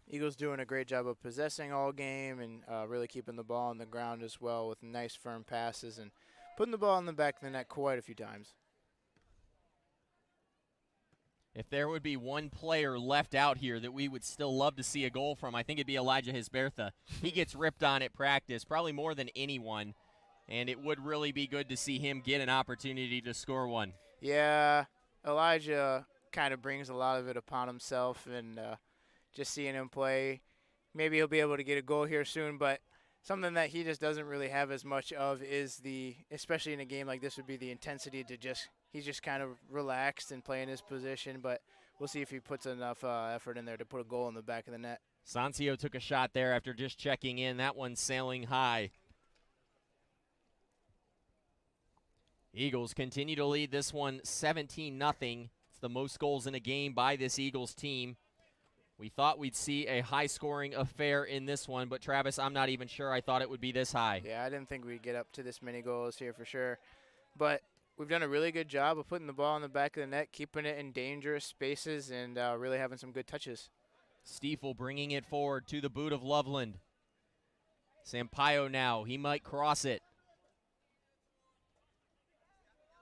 Eagles doing a great job of possessing all game and really keeping the ball on the ground as well with nice firm passes and putting the ball in the back of the net quite a few times. If there would be one player left out here that we would still love to see a goal from, I think it'd be Elijah Hisbertha. He gets ripped on at practice, probably more than anyone, and it would really be good to see him get an opportunity to score one. Yeah, Elijah kind of brings a lot of it upon himself, and just seeing him play, maybe he'll be able to get a goal here soon, but something that he just doesn't really have as much of is especially in a game like this, would be the intensity to he's just kind of relaxed and playing his position, but we'll see if he puts enough effort in there to put a goal in the back of the net. Sancio took a shot there after just checking in. That one sailing high. Eagles continue to lead this one 17-0. It's the most goals in a game by this Eagles team. We thought we'd see a high-scoring affair in this one, but Travis, I'm not even sure I thought it would be this high. Yeah, I didn't think we'd get up to this many goals here for sure. But we've done a really good job of putting the ball in the back of the net, keeping it in dangerous spaces, and really having some good touches. Stiefel bringing it forward to the boot of Loveland. Sampaio now, he might cross it.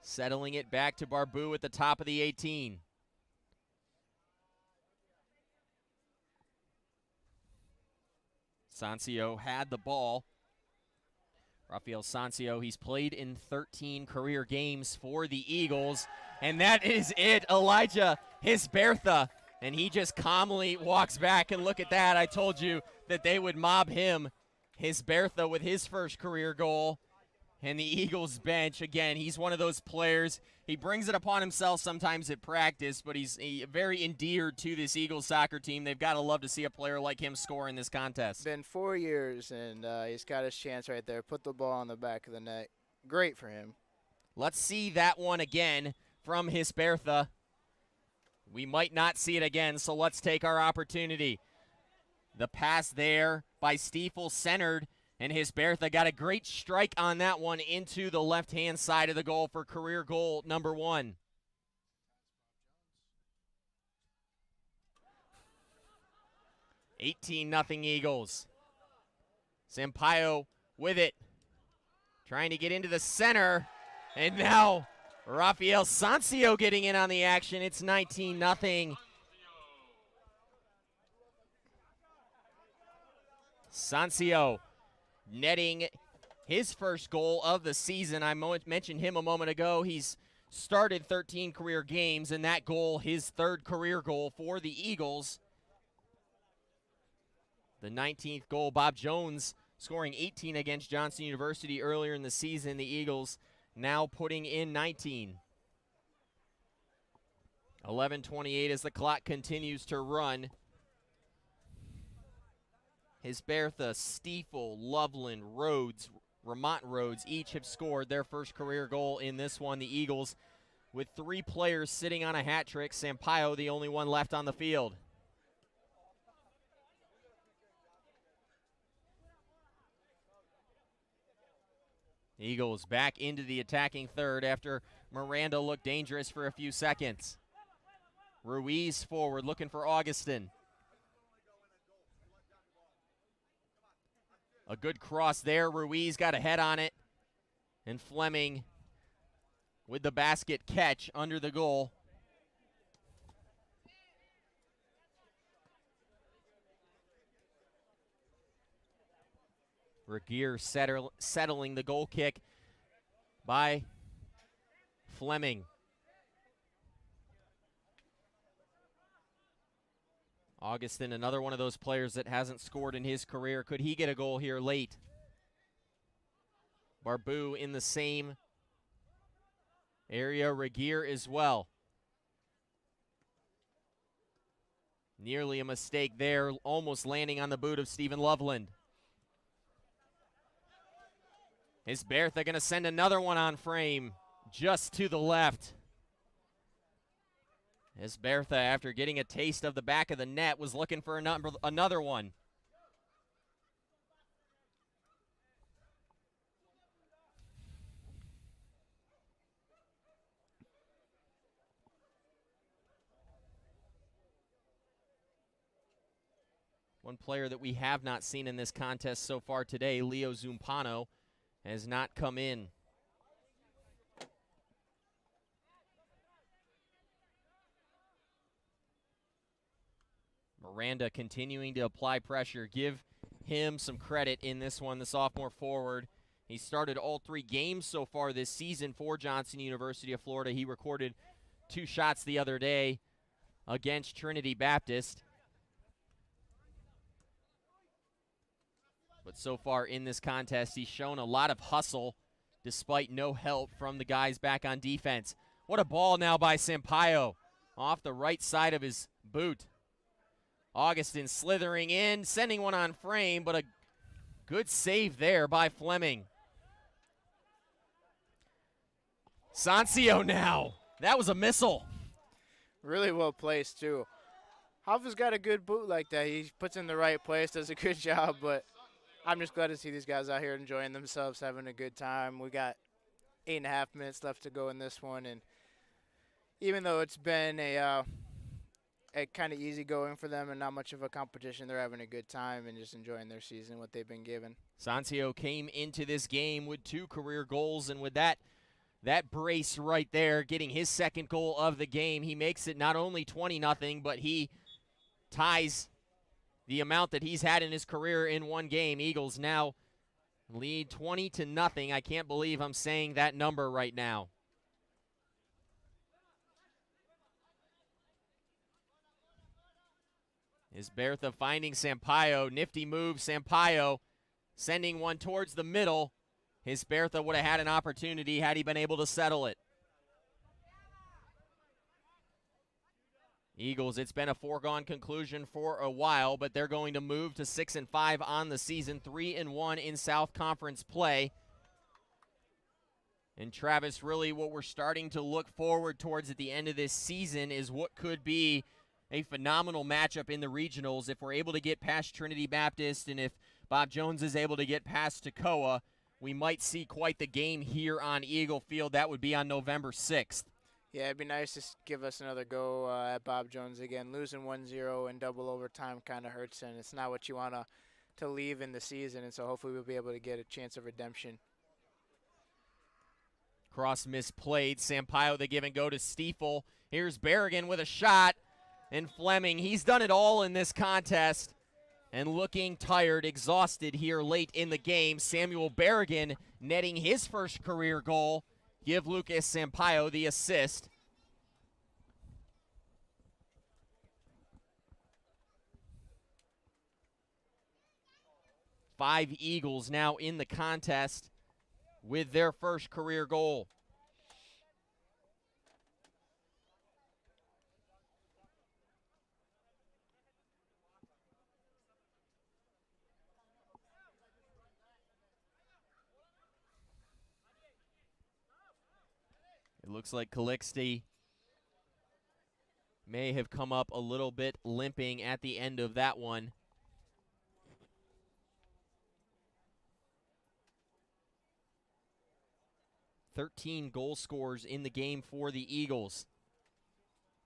Settling it back to Barbu at the top of the 18. Sancio had the ball. Rafael Sancio, he's played in 13 career games for the Eagles. And that is it, Elijah Hisbertha. And he just calmly walks back, and look at that. I told you that they would mob him. Hisbertha with his first career goal. And the Eagles bench, again, he's one of those players. He brings it upon himself sometimes at practice, but he's very endeared to this Eagles soccer team. They've got to love to see a player like him score in this contest. Been 4 years, and he's got his chance right there. Put the ball on the back of the net. Great for him. Let's see that one again from Hisbertha. We might not see it again, so let's take our opportunity. The pass there by Stiefel centered, and Hisbertha got a great strike on that one into the left-hand side of the goal for career goal number 1. (18-0) Eagles. Sampaio with it. Trying to get into the center. And now Rafael Sancio getting in on the action. It's 19-0. Sancio netting his first goal of the season. I mentioned him a moment ago. He's started 13 career games, and that goal, his third career goal for the Eagles. The 19th goal, Bob Jones scoring 18 against Johnson University earlier in the season. The Eagles now putting in 19. 11:28 as the clock continues to run. Hisbertha, Stiefel, Loveland, Rhodes, Vermont Rhodes each have scored their first career goal in this one. The Eagles with 3 players sitting on a hat trick. Sampaio, the only one left on the field. Eagles back into the attacking third after Miranda looked dangerous for a few seconds. Ruiz forward looking for Augustin. A good cross there. Ruiz got a head on it. And Fleming with the basket catch under the goal. Regier settling the goal kick by Fleming. Augustin, another one of those players that hasn't scored in his career. Could he get a goal here late? Barbu in the same area. Regier as well. Nearly a mistake there, almost landing on the boot of Stephen Loveland. Is Bertha going to send another one on frame just to the left? As Bertha, after getting a taste of the back of the net, was looking for another one. One player that we have not seen in this contest so far today, Leo Zumpano, has not come in. Miranda continuing to apply pressure. Give him some credit in this one, the sophomore forward. He started all 3 games so far this season for Johnson University of Florida. He recorded 2 shots the other day against Trinity Baptist. But so far in this contest, he's shown a lot of hustle despite no help from the guys back on defense. What a ball now by Sampaio off the right side of his boot. Augustin slithering in, sending one on frame, but a good save there by Fleming. Sancio now. That was a missile. Really well placed, too. Hoffa's got a good boot like that. He puts in the right place, does a good job, but I'm just glad to see these guys out here enjoying themselves, having a good time. We got 8.5 minutes left to go in this one, and even though it's been a kind of easy going for them and not much of a competition, they're having a good time and just enjoying their season, what they've been given. Sancio came into this game with 2 career goals, and with that brace right there, getting his second goal of the game, he makes it not only 20-0, but he ties the amount that he's had in his career in one game. Eagles now lead 20-0. I can't believe I'm saying that number right now. Is Bertha finding Sampaio. Nifty move, Sampaio sending one towards the middle. His Bertha would have had an opportunity had he been able to settle it. Eagles, it's been a foregone conclusion for a while, but they're going to move to 6-5 on the season, 3-1 in South Conference play. And Travis, really what we're starting to look forward towards at the end of this season is what could be a phenomenal matchup in the regionals. If we're able to get past Trinity Baptist and if Bob Jones is able to get past Toccoa, we might see quite the game here on Eagle Field. That would be on November 6th. Yeah, it'd be nice to give us another go at Bob Jones again. Losing 1-0 in double overtime kind of hurts, and it's not what you want to leave in the season, and so hopefully we'll be able to get a chance of redemption. Cross misplayed. Sampaio, the give and go to Stiefel. Here's Berrigan with a shot, and Fleming. He's done it all in this contest, and looking tired, exhausted here late in the game. Samuel Berrigan netting his first career goal. Give Lucas Sampaio the assist. Five Eagles now in the contest with their first career goal. It looks like Calixte may have come up a little bit limping at the end of that one. "13 goal scorers in the game for the Eagles.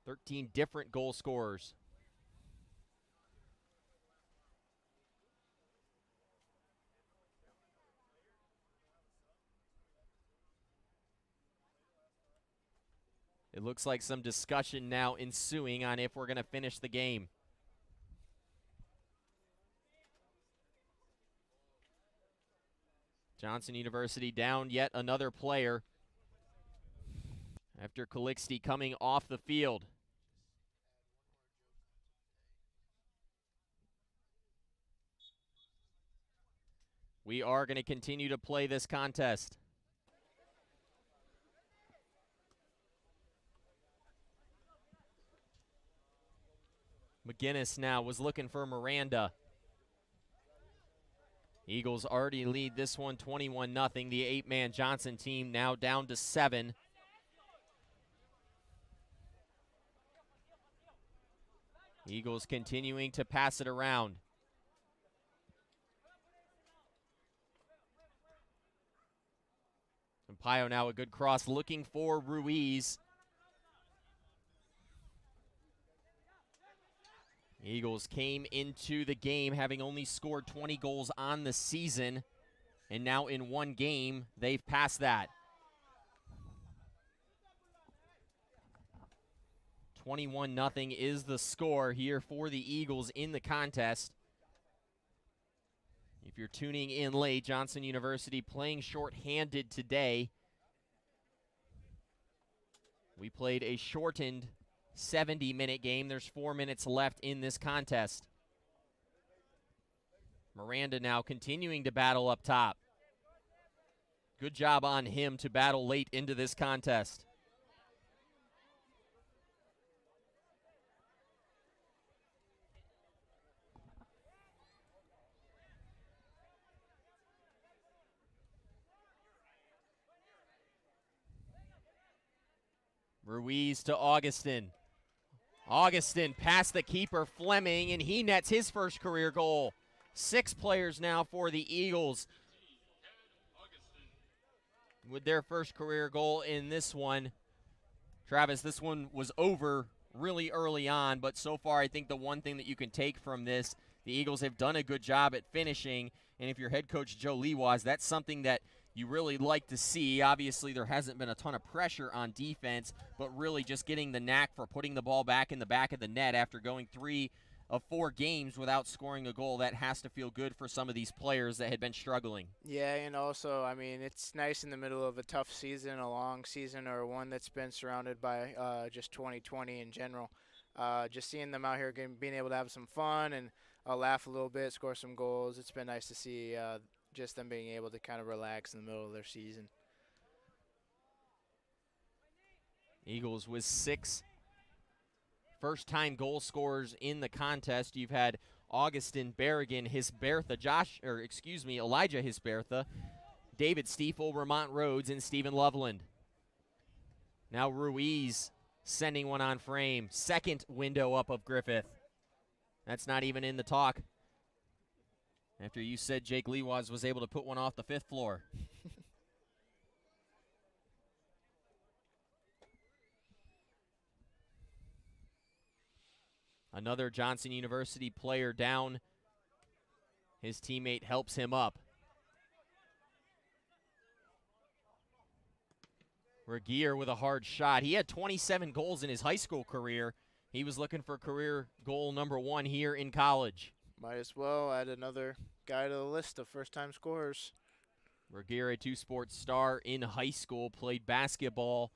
13 different goal scorers. It looks like some discussion now ensuing on if we're going to finish the game. Johnson University down yet another player after Calixte coming off the field. We are going to continue to play this contest. McGinnis now was looking for Miranda. Eagles already lead this one 21-0. The 8-man Johnson team now down to 7. Eagles continuing to pass it around. Sampaio now a good cross looking for Ruiz. Eagles came into the game having only scored 20 goals on the season, and now in one game, they've passed that. 21-0 is the score here for the Eagles in the contest. If you're tuning in late, Johnson University playing shorthanded today. We played a shortened 70-minute game. There's 4 minutes left in this contest. Miranda now continuing to battle up top. Good job on him to battle late into this contest. Ruiz to Augustin. Augustin past the keeper, Fleming, and he nets his first career goal. 6 players now for the Eagles with their first career goal in this one. Travis, this one was over really early on, but so far I think the one thing that you can take from this, the Eagles have done a good job at finishing, and if you're head coach Joe Lewas, that's something that you really like to see. Obviously, there hasn't been a ton of pressure on defense, but really just getting the knack for putting the ball back in the back of the net after going 3 of 4 games without scoring a goal. That has to feel good for some of these players that had been struggling. Yeah, and also, I mean, it's nice in the middle of a tough season, a long season, or one that's been surrounded by just 2020 in general. Just seeing them out here being able to have some fun and laugh a little bit, score some goals. It's been nice to see just them being able to kind of relax in the middle of their season. Eagles with 6 first-time goal scorers in the contest. You've had Augustin Berrigan, Hisbertha, Elijah Hisbertha, David Stiefel, Vermont Rhodes, and Stephen Loveland. Now Ruiz sending one on frame. Second window up of Griffith. That's not even in the talk. After you said Jake Lewas was able to put one off the 5th floor. Another Johnson University player down. His teammate helps him up. Regier with a hard shot. He had 27 goals in his high school career. He was looking for career goal number 1 here in college. Might as well add another guy to the list of first-time scorers. Regier, a 2-sport star in high school, played basketball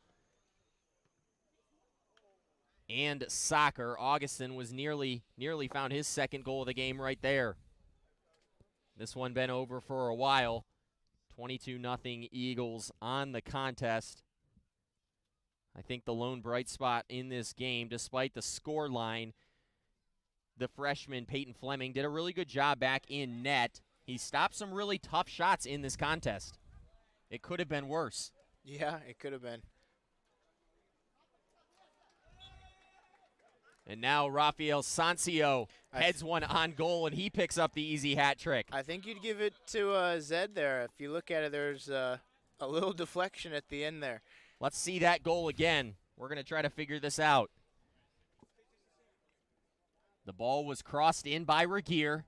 and soccer. Augustin was nearly found his second goal of the game right there. This one been over for a while. 22-0 Eagles on the contest. I think the lone bright spot in this game, despite the score line, the freshman Peyton Fleming did a really good job back in net. He stopped some really tough shots in this contest. It could have been worse. Yeah, it could have been. And now Rafael Sancio heads one on goal, and he picks up the easy hat trick. I think you'd give it to Zed there. If you look at it, there's a little deflection at the end there. Let's see that goal again. We're going to try to figure this out. The ball was crossed in by Regier.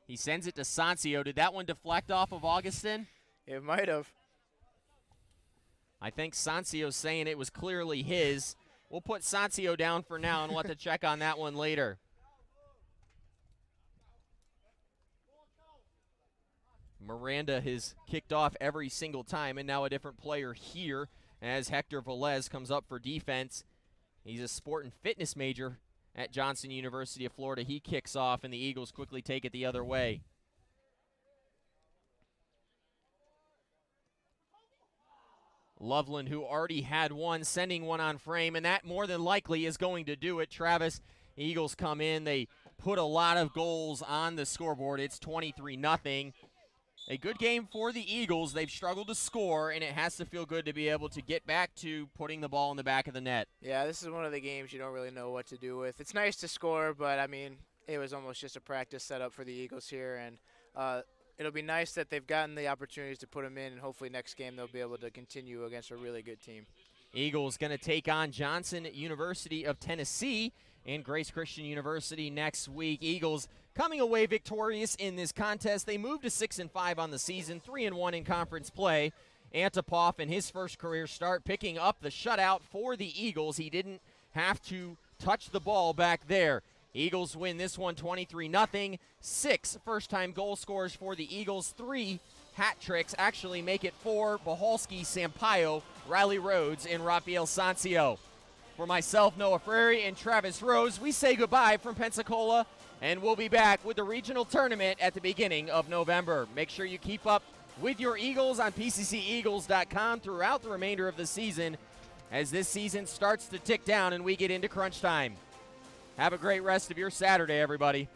He sends it to Sancio. Did that one deflect off of Augustin? It might have. I think Sancio's saying it was clearly his. We'll put Sancio down for now, and we'll have to check on that one later. Miranda has kicked off every single time, and now a different player here as Hector Velez comes up for defense. He's a sport and fitness major at Johnson University of Florida. He kicks off, and the Eagles quickly take it the other way. Loveland, who already had one, sending one on frame, and that more than likely is going to do it. Travis, Eagles come in. They put a lot of goals on the scoreboard. It's 23-0. A good game for the Eagles. They've struggled to score, and it has to feel good to be able to get back to putting the ball in the back of the net. Yeah, this is one of the games you don't really know what to do with. It's nice to score, but, I mean, it was almost just a practice setup for the Eagles here, and it'll be nice that they've gotten the opportunities to put them in, and hopefully next game they'll be able to continue against a really good team. Eagles going to take on Johnson University of Tennessee and Grace Christian University next week. Eagles coming away victorious in this contest. They moved to 6-5 on the season, 3-1 in conference play. Antipov in his first career start picking up the shutout for the Eagles. He didn't have to touch the ball back there. Eagles win this one 23-0. 6 first-time goal scorers for the Eagles. 3 hat tricks, actually make it 4. Bohalski, Sampaio, Riley Rhodes, and Rafael Sancio. For myself, Noah Frary, and Travis Rose, we say goodbye from Pensacola, and we'll be back with the regional tournament at the beginning of November. Make sure you keep up with your Eagles on PCCEagles.com throughout the remainder of the season as this season starts to tick down and we get into crunch time. Have a great rest of your Saturday, everybody.